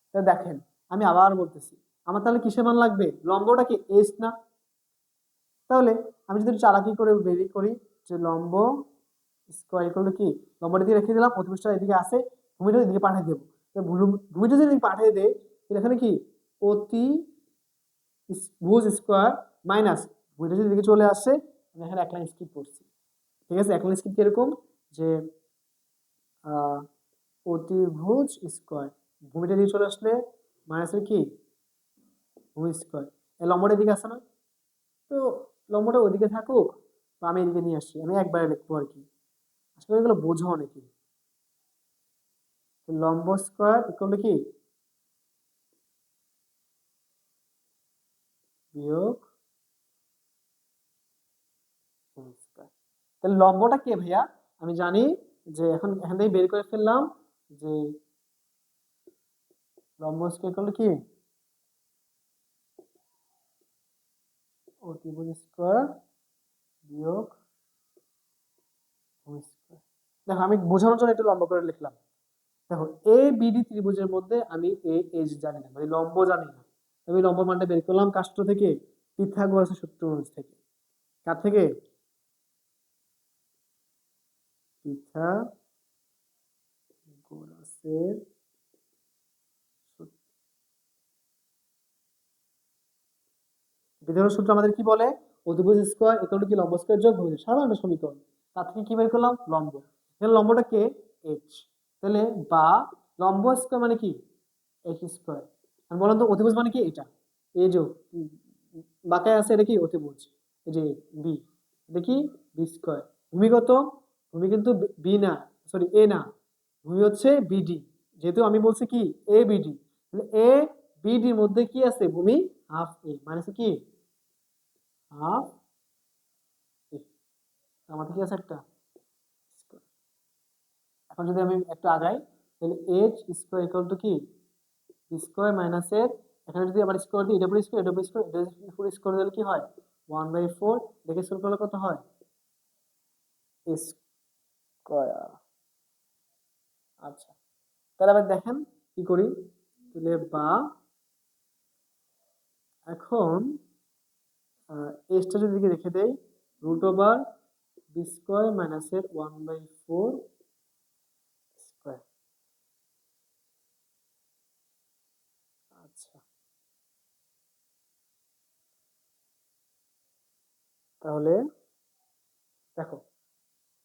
তাহলে দেখেন আমি আবার বলতেছি, আমার তাহলে কিসের মান লাগবে, লম্বটা কি এস না, তাহলে আমি যদি চালাকি করে বেরি করি যে লম্ব স্কয়ার ইকুয়াল টু কি, লম্বটা দিয়ে রেখে দিলাম, অতিভুজটা এদিকে আসে, ভূমিটা এদিকে পাঠিয়ে দেবো, ভূমিটা যদি পাঠিয়ে দেয় তাহলে এখানে কি অতি ভুজ স্কয়ার মাইনাস ভূমিটা যদি এদিকে চলে আসে, আমি এখানে এক লাইন স্কিপ করছি। ঠিক আছে, এক লাইন স্কিপ কিরকম, যে অতিভুজ স্কয়ার, ভূমিটা দিয়ে চলে আসলে মাইনাসের কি ভূমি স্কয়ার, এই লম্বটা এদিকে আসে না, তো লম্বটা ওইদিকে থাকুক, তো আমি এদিকে নিয়ে আসছি, আমি একবারে লিখবো আর কি, আসলে এগুলো বোঝো নাকি, লম্ব স্কয়ার ইকুয়াল টু কি বিয়োগ ভূমি স্কয়ার। তাহলে লম্বটা কে ভাইয়া, আমি জানি যে এখন এখান থেকে বের করে ফেললাম যে লম্ব স্কয়ার ইকুয়াল টু কি অতিভুজ স্কয়ার বিয়োগ ভূমি স্কয়ার। দেখো আমি বোঝানোর জন্য একটু লম্ব করে লিখলাম। দেখো এ বিডি ত্রিভুজের মধ্যে আমি এ এইচ জানি না, মানে লম্ব জানি না, আমি লম্ব মানটা বের করলাম কাষ্ট থেকে, পিথাগোরাসের সূত্র অনুযায়ী থেকে, কার থেকে, পিথাগোরাসের এর পিথাগোরাস সূত্র আমাদের কি বলে? অতিভুজ স্কয়ার ইকুয়াল টু কি লম্ব স্কয়ার যোগ ভুজ, সাধারণ সমীকরণ। তার থেকে কি বের করলাম? লম্ব। এখানে লম্বটা কে? h। তাহলে বা লম্ব স্কয়ার মানে কি? h square. আর বলেন তো অতিভুজ মানে কি? এটা এই যে বাঁকায় আছে, এটা কি? অতিভুজ। এই যে বি, এটা কি? B square. ভূমি কত? ভূমি কিন্তু বি না, সরি এ না, ভূমি হচ্ছে বিডি। যেহেতু আমি বলছি কি এ বিডি, তাহলে এ বিডির মধ্যে কি আছে? ভূমি হাফ এ, মানে কি হাফ এ। আমাদের কি আছে? একটা square। এখন যদি আমি একটু আগাই, তাহলে এইচ স্কোয়ার ইকুয়াল টু কি? বি স্কোয়ার মাইনাস এর, এখানে যদি আবার স্কোয়ার দিই, এটা উপর স্কোয়ার, এটা উপর স্কোয়ার, এটা উপর স্কোয়ার দিলে কি হয়? 1/4। দেখে স্কোয়ার করলে কত হয়? স্কোয়ার। আচ্ছা, তাহলে আবার দেখেন কি করি। তাহলে বা এখন এসটা যদি রেখে দেই, root over B square minus এর 1/4 স্কোয়ার। আচ্ছা, তাহলে দেখো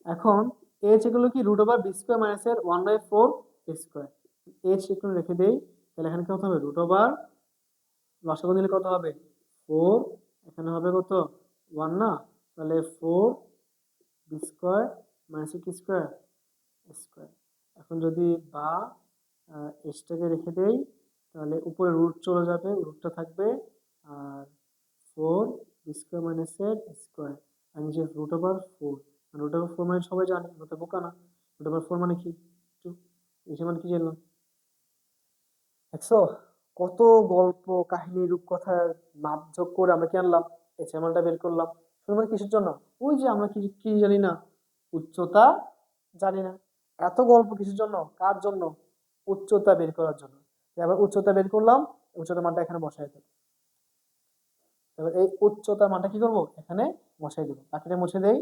এখন এইচ এগুলো কি? Root over B square minus এর 1/4 স্কোয়ার। এইচ একটু রেখে দেই, তাহলে এখানে কত হবে? রুট ওভার লসাগু নিলে কত হবে? 4। এখানে হবে কত? 1 না, তাহলে 4 বি স্কোয়ার মাইনাস কি স্কোয়ার স্কোয়ার। এখন যদি বা এসটাকে রেখে দেই, তাহলে উপরে রুট চলে যাবে, রুটটা থাকবে, আর 4 বি স্কোয়ার মাইনাস এর স্কোয়ার, আর নিচে রুট ওভার 4। রুট ওভার 4 মানে সবাই জানে, আমরা তো বোকা না। রুট ওভার 4 মানে কি? 2। এই মানে কি জানলাম? দেখছো কত গল্প কাহিনী রূপকথার মাপ যোগ করে আমরা কি আনলাম? এই চ্যানেলটা বের করলাম। শুধুমাত্র কিসের জন্য? ওই যে আমরা কি কি জানি না, উচ্চতা জানি না। এত গল্প কিসের জন্য? কার জন্য? উচ্চতা বের করার জন্য। এবার উচ্চতা বের করলাম, উচ্চতার মানটা এখানে বসাই দেব। এবার এই উচ্চতার মানটা কি করব? এখানে বসাই দেবো। বাকিটা মুছে দেই।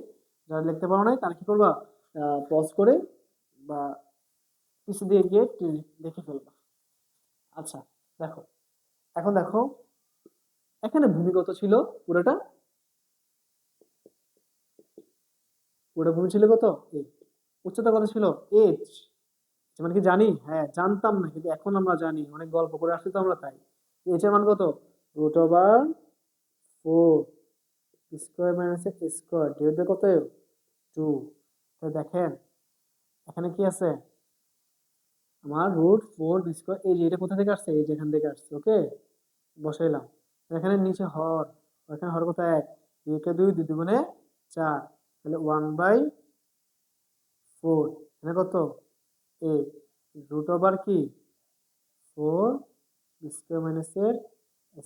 যারা লিখতে পারো নাই তারা কি করবা? পজ করে বা পিছু দিয়ে গিয়ে দেখে ফেলবা। আচ্ছা, দেখো এখন দেখো এখানে ভূমি কত ছিল? পুরোটা পুরোটা ভূমি ছিল কত? এ। উচ্চতা কত ছিল? এইচ। মানে কি জানি? হ্যাঁ জানতাম না, কিন্তু এখন আমরা জানি, অনেক গল্প করে আসছি তো আমরা, তাই। এইচ এর মান কত? Root over 4 square minus square divide by কত? 2। তাহলে দেখেন এখানে কি আছে? আমার রুট 4 স্কোয়ার, এই যে এটা কোথা থেকে আসছে? এই যে এখান থেকে আসছে। ওকে, বসাইলাম। এখানে নিচে হর, এখানে হর কত? 1। 2 কে 2, 2 দুগুণে 4, তাহলে 1/4। এখানে কত? এ রুট ওভার কি 4 স্কোয়ার মাইনাস এর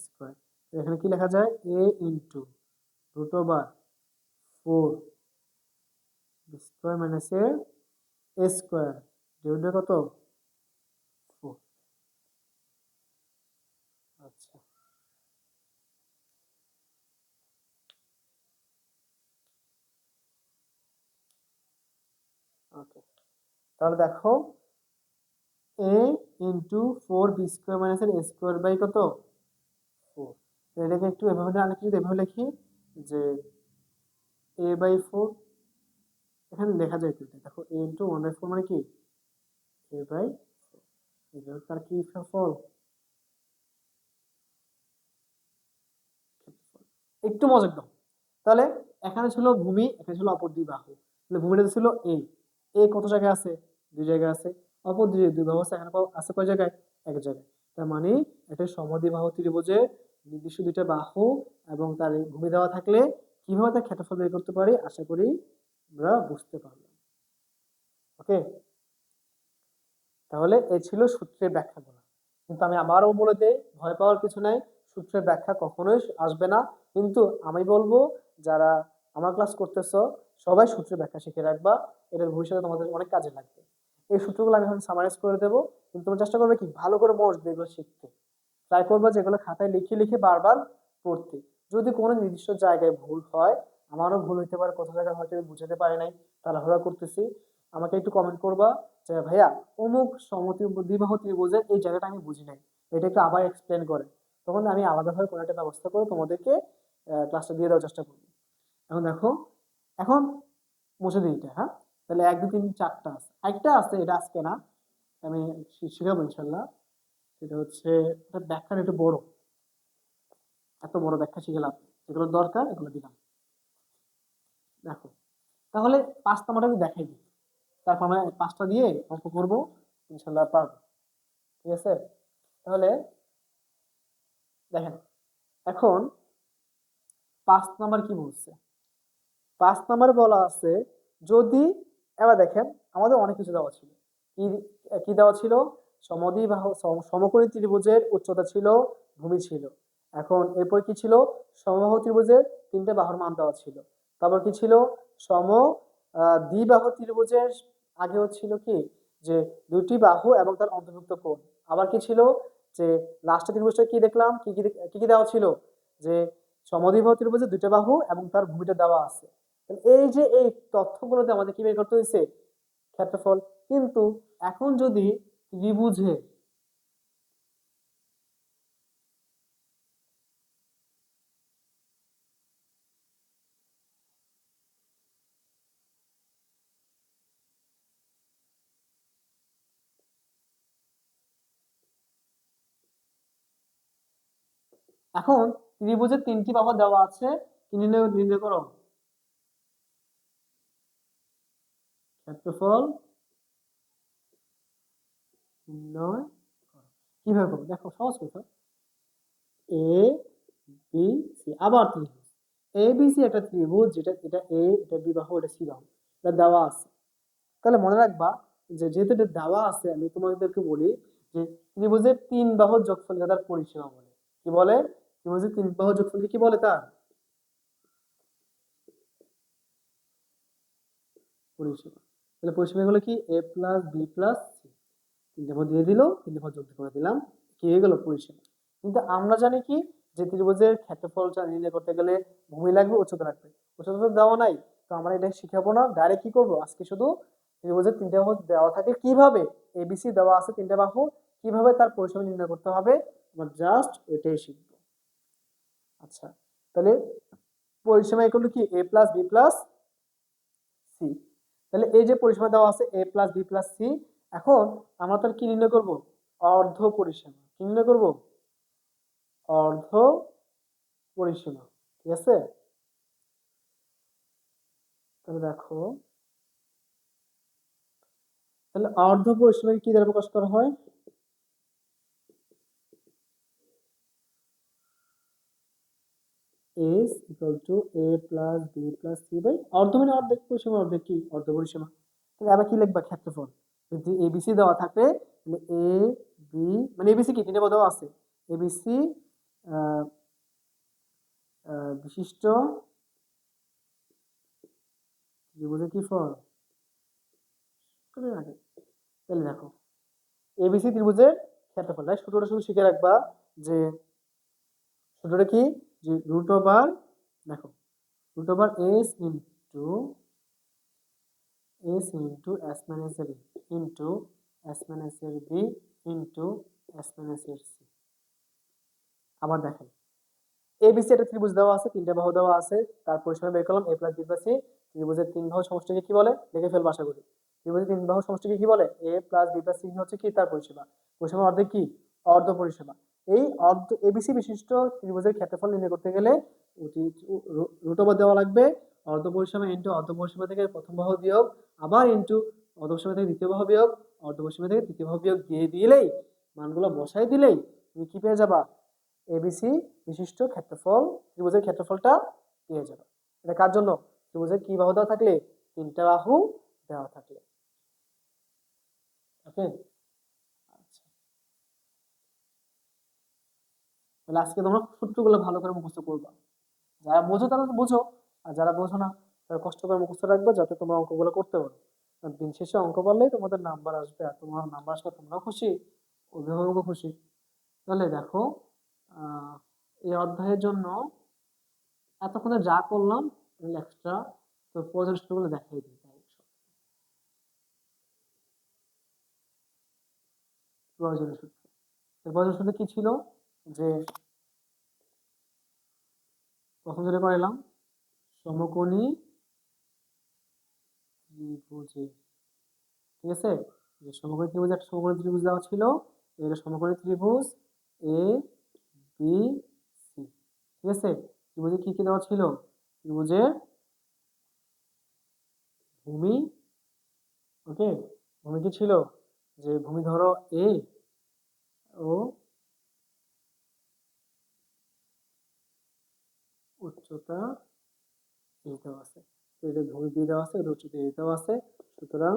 স্কোয়ার। এখানে কি লেখা যায়? A into root over 4 square minus এর স্কোয়ার ডিভাইড কত? 4। আচ্ছা, ওকে, তাহলে দেখো A into 4 B square minus এর স্কোয়ার বাই কত? 4। এটাকে একটু এভাবে আরেকটু যদি এভাবে লিখি যে a/4, এখানে লেখা যায় কি? দেখো a ইন্টু 1/4 মানে কি? a/4। এটা তার কি ফল? একটু মনোযোগ দাও। তাহলে এখানে ছিল ভূমি, এখানে ছিল অপর দুই বাহু। তাহলে ভূমিটা ছিল এ। এ কত জায়গায় আছে? দুই জায়গায় আছে। অপর দুই বাহু আছে, এখানে আছে কয় জায়গায়? এক জায়গায়। তার মানে একটা সমদ্বিবাহু ত্রিভুজের নির্দিষ্ট দুইটা বাহু এবং তার ভূমি দেওয়া থাকলে কিভাবে তার ক্ষেত্রফল বের করতে পারি, আশা করি আমরা বুঝতে পারলাম। ওকে, তাহলে এই ছিল সূত্রের ব্যাখ্যাগুলো। কিন্তু আমি আবারও বলে দেই, ভয় পাওয়ার কিছু নাই। সূত্রের ব্যাখ্যা কখনোই আসবে না, কিন্তু আমি বলবো যারা আমার ক্লাস করতেছো সবাই সূত্রের ব্যাখ্যা শিখে রাখবা। এটা ভবিষ্যতে তোমাদের অনেক কাজে লাগবে। এই সূত্রগুলো আমি এখন সামারাইজ করে দেবো, কিন্তু তোমরা চেষ্টা করবে কি ভালো করে মনোযোগ দিয়ে এগুলো শিখতে। ট্রাই করবা যেগুলো খাতায় লিখে লিখে বারবার পড়তে। যদি কোনো নির্দিষ্ট জায়গায় ভুল হয়, আমারও ভুল হইতে পারে, কোথাও জায়গায় হয়তো বুঝাতে পারি নাই, তাড়াহুড়া করতেছি, আমাকে একটু কমেন্ট করবা যে ভাইয়া অমুক দ্বিবাহু ত্রিভুজের এই জায়গাটা আমি বুঝি নাই, এটা একটু আবার এক্সপ্লেন করে। তখন আমি আলাদাভাবে কোনো একটা ব্যবস্থা করে তোমাদেরকে ক্লাসটা দিয়ে দেওয়ার চেষ্টা করবো। এখন দেখো, এখন মুছে দিই এটা, হ্যাঁ। তাহলে 1 2 3 4টা আছে, একটা আছে এটা আজকে না, আমি শিখাবো ইনশাল্লাহ। সেটা হচ্ছে, এটা ব্যাখ্যাটা একটু বড়, এত বড় ব্যাখ্যা শিখে লাভ নেই। যেগুলো দরকার এগুলো দিলাম। দেখো, তাহলে 5 নাম্বারটা আমি দেখাই দিই, তারপর আমরা 5টা দিয়ে অঙ্ক করবো, ইনশাল্লাহ পারবো। ঠিক আছে, তাহলে দেখেন এখন 5 নাম্বার কি বলছে। 5 নাম্বার বলা আছে, যদি, এবার দেখেন আমাদের অনেক কিছু দেওয়া ছিল। কি কি দেওয়া ছিল? সমদ্বিবাহু সমকোণী ত্রিভুজের উচ্চতা ছিল, ভূমি ছিল। এখন এরপর কি ছিল? সমবাহু ত্রিভুজের 3টে বাহুর মান দেওয়া ছিল। তারপর কি ছিল? দ্বিবাহু ত্রিভুজের আগে ছিল কি, যে 2টি বাহু এবং তার অন্তর্ভুক্ত কোণ। আবার কি ছিল, যে লাস্টের ত্রিভুজটা কি দেখলাম, কি কি কি দেওয়া ছিল, যে সমদ্বিবাহু ত্রিভুজের 2টা বাহু এবং তার ভূমিটা দেওয়া আছে। এই যে এই তথ্যগুলোতে আমাদের কি বের করতে হয়েছে? ক্ষেত্রফল। কিন্তু এখন যদি ত্রিভুজে, এখন ত্রিভুজের 3টি বাহু দেওয়া আছে, কি নির্ণয় করো? ক্ষেত্রফল নির্ণয় করো। কিভাবে করবো? দেখো সহজ কথা, এ বি সি, আবার ত্রিভুজ এ বি সি, একটা ত্রিভুজ, যেটা এটা এ, এটা বি বাহু, এটা সি বাহু, এটা দেওয়া আছে। তাহলে মনে রাখবা যে যেহেতু এটা দেওয়া আছে, আমি তোমাদেরকে বলি যে ত্রিভুজের 3 বাহুর যোগফলকে তার পরিসীমা বলে। কি বলে? ত্রিভুজের 3 বাহুর যোগফলকে কি বলে? তার পরিসীমা। তাহলে পরিসীমা গুলো কি? এ প্লাস বি প্লাস সি, 3টে ভাগ দিয়ে দিল, 3টে ভাগ যোগ করে দিলাম, কি হয়ে গেল? পরিসীমা। কিন্তু আমরা জানি কি, যে ত্রিভুজের ক্ষেত্রফলটা নির্ণয় করতে গেলে ভূমি লাগবে, উচ্চতা লাগবে। উচ্চতা তো দেওয়া নাই, তো আমরা এটা শিখাবো না, ডাইরেক্ট কি করবো আজকে, শুধু ত্রিভুজের 3টে বাহু দেওয়া থাকে, কিভাবে এবিসি দেওয়া আছে 3টে বাহু, কিভাবে তার পরিসীমা নির্ণয় করতে হবে, আমরা জাস্ট ওইটাই শিখবো। আচ্ছা, তাহলে পরিসীমা ইকুয়াল টু কি? এ প্লাস বি প্লাস সি। তাহলে এই যে পরিসীমা দেওয়া আছে এ প্লাস বি প্লাস সি, এখন আমরা তার কি নির্ণয় করব? অর্ধ পরিসীমা। কি নির্ণয় করব? অর্ধ পরিসীমা। ঠিক আছে, তাহলে দেখো, তাহলে অর্ধ পরিসীমাকে কি দ্বারা প্রকাশ করা হয়? S equal to A plus B plus C by অর্ধ, মানে অর্ধেক পরিসীমা, অর্ধেক কি? অর্ধ পরিসীমা। তাহলে আবার কি লিখবা? ক্ষেত্রফল। যদি এবিসি দেওয়া থাকে, তাহলে এ বি, মানে এবিসি কি 3টে দেওয়া আছে, এবিসি বিশিষ্ট ত্রিভুজের কি ফল? তাহলে দেখো, এবিসি ত্রিভুজের ক্ষেত্রফল, তাই সূত্রটা শুধু শিখে রাখবা, যে সূত্রটা কি, যে রুট ওভার, দেখো root over S into S minus এর ইন্টু এস মাইনাস এর বি ইন্টু এস মাইনাস এর সি। আবার দেখেন, এবিসি একটা ত্রিভুজ দেওয়া আছে, 3টে বাহু দেওয়া আছে, তার পরিসীমা বের করলাম এ প্লাস বি প্লাস সি। ত্রিভুজের 3 বাহু সমষ্টিকে কি বলে? দেখে ফেলবো আশা করি। ত্রিভুজের 3 বাহু সমষ্টিকে কি বলে? এ প্লাস বি প্লাস সি হচ্ছে কি? তার পরিসীমা। পরিসীমা অর্ধেক কি? অর্ধ পরিসীমা। এই অর্ধ এবিসি বিশিষ্ট ত্রিভুজের ক্ষেত্রফল নির্ণয় করতে গেলে রুট ওভার দেওয়া লাগবে, অর্ধ পরিসীমা ইন্টু অর্ধ পরিসীমা থেকে প্রথম বাহু বিয়োগ, আবার ইন্টু অর্ধ পরিসীমা থেকে দ্বিতীয় বাহু বিয়োগ, অর্ধ পরিসীমা থেকে তৃতীয় বাহু বিয়োগ দিয়ে দিলেই, মানগুলো বসাই দিলেই তুমি কি পেয়ে যাবা? এবিসি বিশিষ্ট ক্ষেত্রফল, ত্রিভুজের ক্ষেত্রফলটা পেয়ে যাবে। এটা কার জন্য? ত্রিভুজের কি বাহু দেওয়া থাকলে? 3টে বাহু দেওয়া থাকলে। ওকে, আচ্ছা, তাহলে আজকে তোমরা সূত্রগুলো ভালো করে মুখস্থ করবা। যারা বোঝো তারা তো বোঝো, আর যারা বোঝো না তারা কষ্ট করে মুখস্থ রাখবে, যাতে তোমরা অঙ্কগুলো করতে পারো। আর দিন শেষে অঙ্ক পারলেই তোমাদের নাম্বার আসবে, আর তোমার নাম্বার আসলে তোমরাও খুশি, অভিভাবকও খুশি। তাহলে দেখো, আহ এই অধ্যায়ের জন্য এতক্ষণে যা করলাম এক্সট্রা, তো প্রয়োজন সেগুলো দেখাই দিই। প্রয়োজনীয় সূত্র। প্রয়োজনীয় সূত্র কি ছিল, যে প্রথম যেটা করাইলাম সমকোণী ত্রিভুজে, ঠিক আছে, যে সমকোণী ত্রিভুজ, একটা সমকোণী ত্রিভুজ দেওয়া ছিল, এটা সমকোণী ত্রিভুজ এ বি সি, ঠিক আছে। ত্রিভুজে কি কি দেওয়া ছিল, ত্রিভুজের ভূমি, ওকে, ভূমি কি ছিল, যে ভূমি ধরো এ ও উচ্চতা এই দেওয়া আছে, তো এটা ভূমি বি দেওয়া আছে, এটা উচ্চতা এই দেওয়া আছে, সুতরাং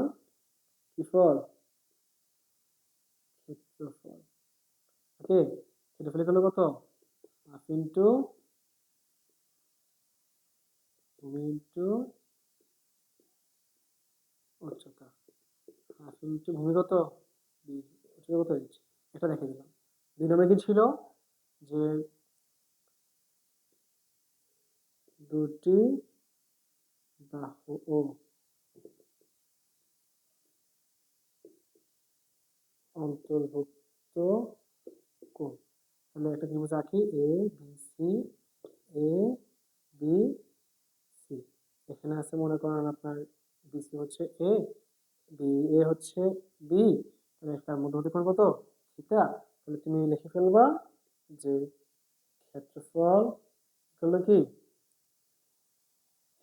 কি ফল, ক্ষেত্রফল, ওকে। ক্ষেত্রফল হলো কত, হাফ ইন্টু ভূমি ইন্টু উচ্চতা, হাফ ইন্টু ভূমি কত, উচ্চতা কত ইঞ্চি, এটা দেখে দিলাম। 2 নম্বরে কি ছিল, যে দুটি বাহু ও অন্তর্ভুক্ত কোণ, তাহলে একটা ত্রিভুজ আঁকি, A B C, A B C, এখানে আছে মনে করেন আপনার বিসি হচ্ছে এ, বি এ হচ্ছে বি, তাহলে একটা মধ্যবর্তী কোণ কত, থিটা। তাহলে তুমি লিখে ফেলবা যে ক্ষেত্রফল হলো কি,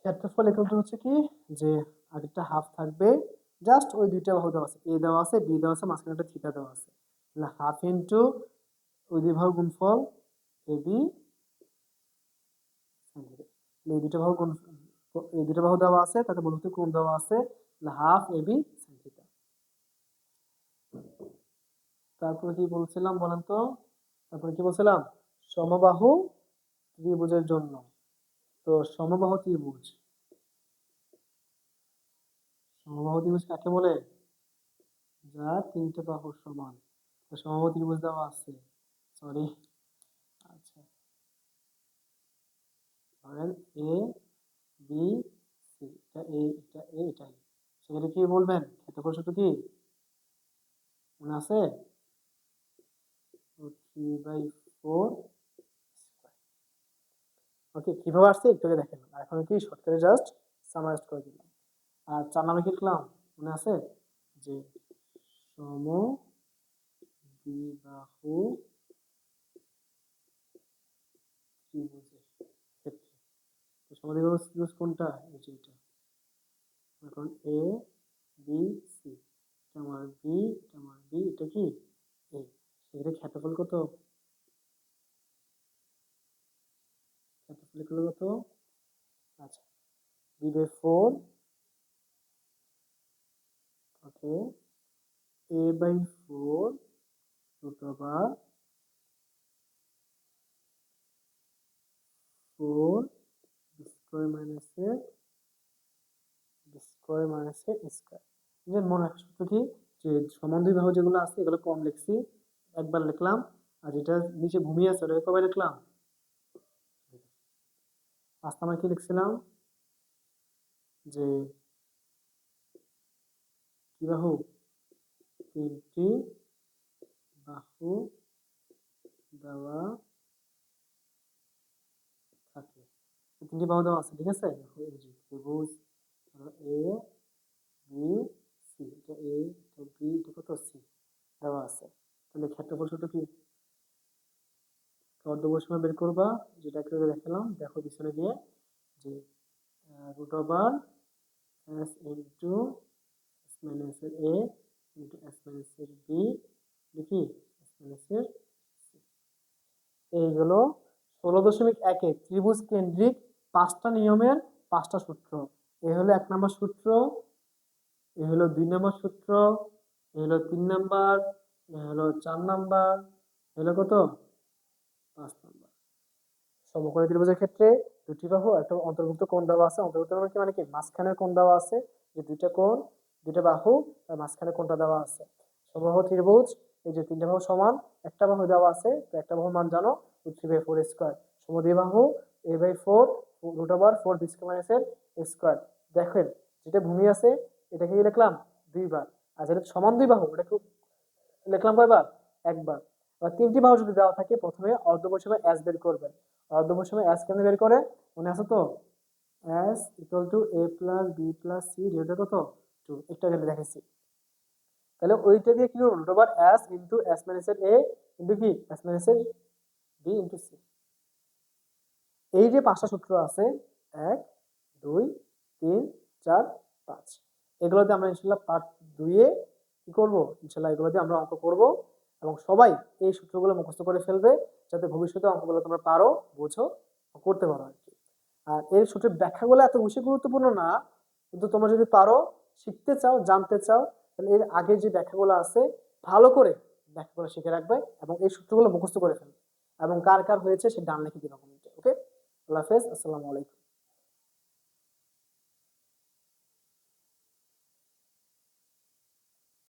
ক্ষেত্রফল ইকুয়াল হচ্ছে কি, যে আগেরটা হাফ থাকবে, জাস্ট ওই দুইটা বাহু দেওয়া আছে, এ দেওয়া আছে, বি দেওয়া আছে, মাঝখানে একটা থিটা দেওয়া আছে, তাহলে হাফ ইন্টু ওই দুই বাহুর গুণফল এ বি, এই দুইটা বাহু গুণ, এই দুইটা বাহু দেওয়া আছে, তাতে মধ্যবর্তী কোণ দেওয়া আছে, তাহলে half A B sine theta. তারপরে কি বলছিলাম বলেন তো, তারপরে কি বলছিলাম, সমবাহু ত্রিভুজের জন্য, তো সমবাহু ত্রিভুজ, সমবাহু ত্রিভুজ কাকে বলে, যার তিনটে বাহু সমান, তো সমবাহু ত্রিভুজ দেওয়া আছে, সরি, আচ্ছা, ধরেন এ বি সি, এটা এ, এটা এ, এটা এ, সেখানে কি বলবেন, ক্ষেত্রফল সূত্র কি মনে আছে, 3/4, ওকে। কিভাবে আসছে একটু আগে দেখেন, এখন কি শর্টকাটে জাস্ট সামারাইজ করে দিলাম। আর 4 নামে কি লিখলাম মনে আছে, যে সমদ্বিবাহু ত্রিভুজের ক্ষেত্রে, তো সমদ্বিবাহু ত্রিভুজ কোনটা, এই যে এটা, এখন এ বি সি, এটা আমার বি, এটা আমার বি, এটা কি এ, সেক্ষেত্রে ক্ষেত্রফল কত, ক্ষেত্রফল কত, আচ্ছা, b/4, okay, a/4 root over 4 b square minus a b square minus a square। যে মনে রাখার সূত্র কি, যে সমান দুই বাহু যেগুলো আছে এগুলো কম লিখছি, একবার লিখলাম, আর যেটা নিচে ভূমি আছে ওটাকে কবে লিখলাম, আস্তে আমরা কি লিখছিলাম, যে কি বাহু, তিনটি বাহু দেওয়া থাকে, তিনটি বাহু দেওয়া আছে, ঠিক আছে, ত্রিভুজ এ বি সি, এটা এ, এটা বি, এটা কত সি দেওয়া আছে, তাহলে ক্ষেত্রফল সূত্র কি, অর্ধবৈষম্য বের করবা, যেটা একটু দেখালাম, দেখো পিছনে গিয়ে, যে root over S into S minus এর এ ইন্টু এস মাইনাস এর বি, দেখি এস মাইনাস এর সি। এইগুলো 16.1 ত্রিভুজ কেন্দ্রিক 5টা নিয়মের 5টা সূত্র। এই হলো 1 নম্বর সূত্র, এই হলো 2 নম্বর সূত্র, এই হলো 3 নাম্বার, এই হলো 4 নাম্বার, হলো কত, 5 নাম্বার। সমকোণী ত্রিভুজের ক্ষেত্রে দুটি বাহু একটা অন্তর্ভুক্ত কোণ দেওয়া আছে, অন্তর্ভুক্ত কোণ কি মানে কি, মাঝখানের কোণ দেওয়া আছে, যে দুইটা কোণ, দুইটা বাহু, তার মাঝখানে কোণটা দেওয়া আছে। সমবাহু ত্রিভুজ, এই যে তিনটা বাহু সমান, একটা বাহু দেওয়া আছে, তো একটা বাহুর মান জানো, 3/4 স্কয়ার। সমদ্বিবাহু a/4 root over 4 B square minus এর স্কয়ার। দেখেন যেটা ভূমি আছে এটাকে কি লিখলাম দুইবার, আর যেটা সমান দুই বাহু ওটা খুব লিখলাম কয়বার? একবার। এবার তিনটি বাহু যদি দেওয়া থাকে প্রথমে অর্ধপরিসীমা s বের করবেন। অর্ধপরিসীমা s কেমনে বের করে মনে আছে তো? s equal to a plus b plus c divided কত 2, একটা আগে দেখেছি। তাহলে ওইটা দিয়ে কি করব? Root over s into s minus এর a ইনটু কি s মাইনাস এর b ইনটু c। এই যে পাঁচটা সূত্র আছে 1 2 3 4 5, এগুলোতে আমরা ইনশাআল্লাহ পার্ট 2 এ কি করব? ইনশাআল্লাহ এগুলো দিয়ে আমরা অঙ্ক করব এবং সবাই এই সূত্রগুলো মুখস্থ করে ফেলবে যাতে ভবিষ্যতে অঙ্কগুলো তোমরা পারো, বোঝো, করতে পারো আর কি। আর এই সূত্রের ব্যাখ্যাগুলো এত বেশি গুরুত্বপূর্ণ না, কিন্তু তোমরা যদি পারো, শিখতে চাও, জানতে চাও, তাহলে এর আগে যে ব্যাখ্যাগুলো আছে ভালো করে ব্যাখ্যাগুলো শিখে রাখবে এবং এই সূত্রগুলো মুখস্থ করে ফেলবে এবং কার কার হয়েছে সে ডান লিখে দিবে কমেন্টে। ওকে, আল্লাহ হাফেজ, আসসালামু আলাইকুম।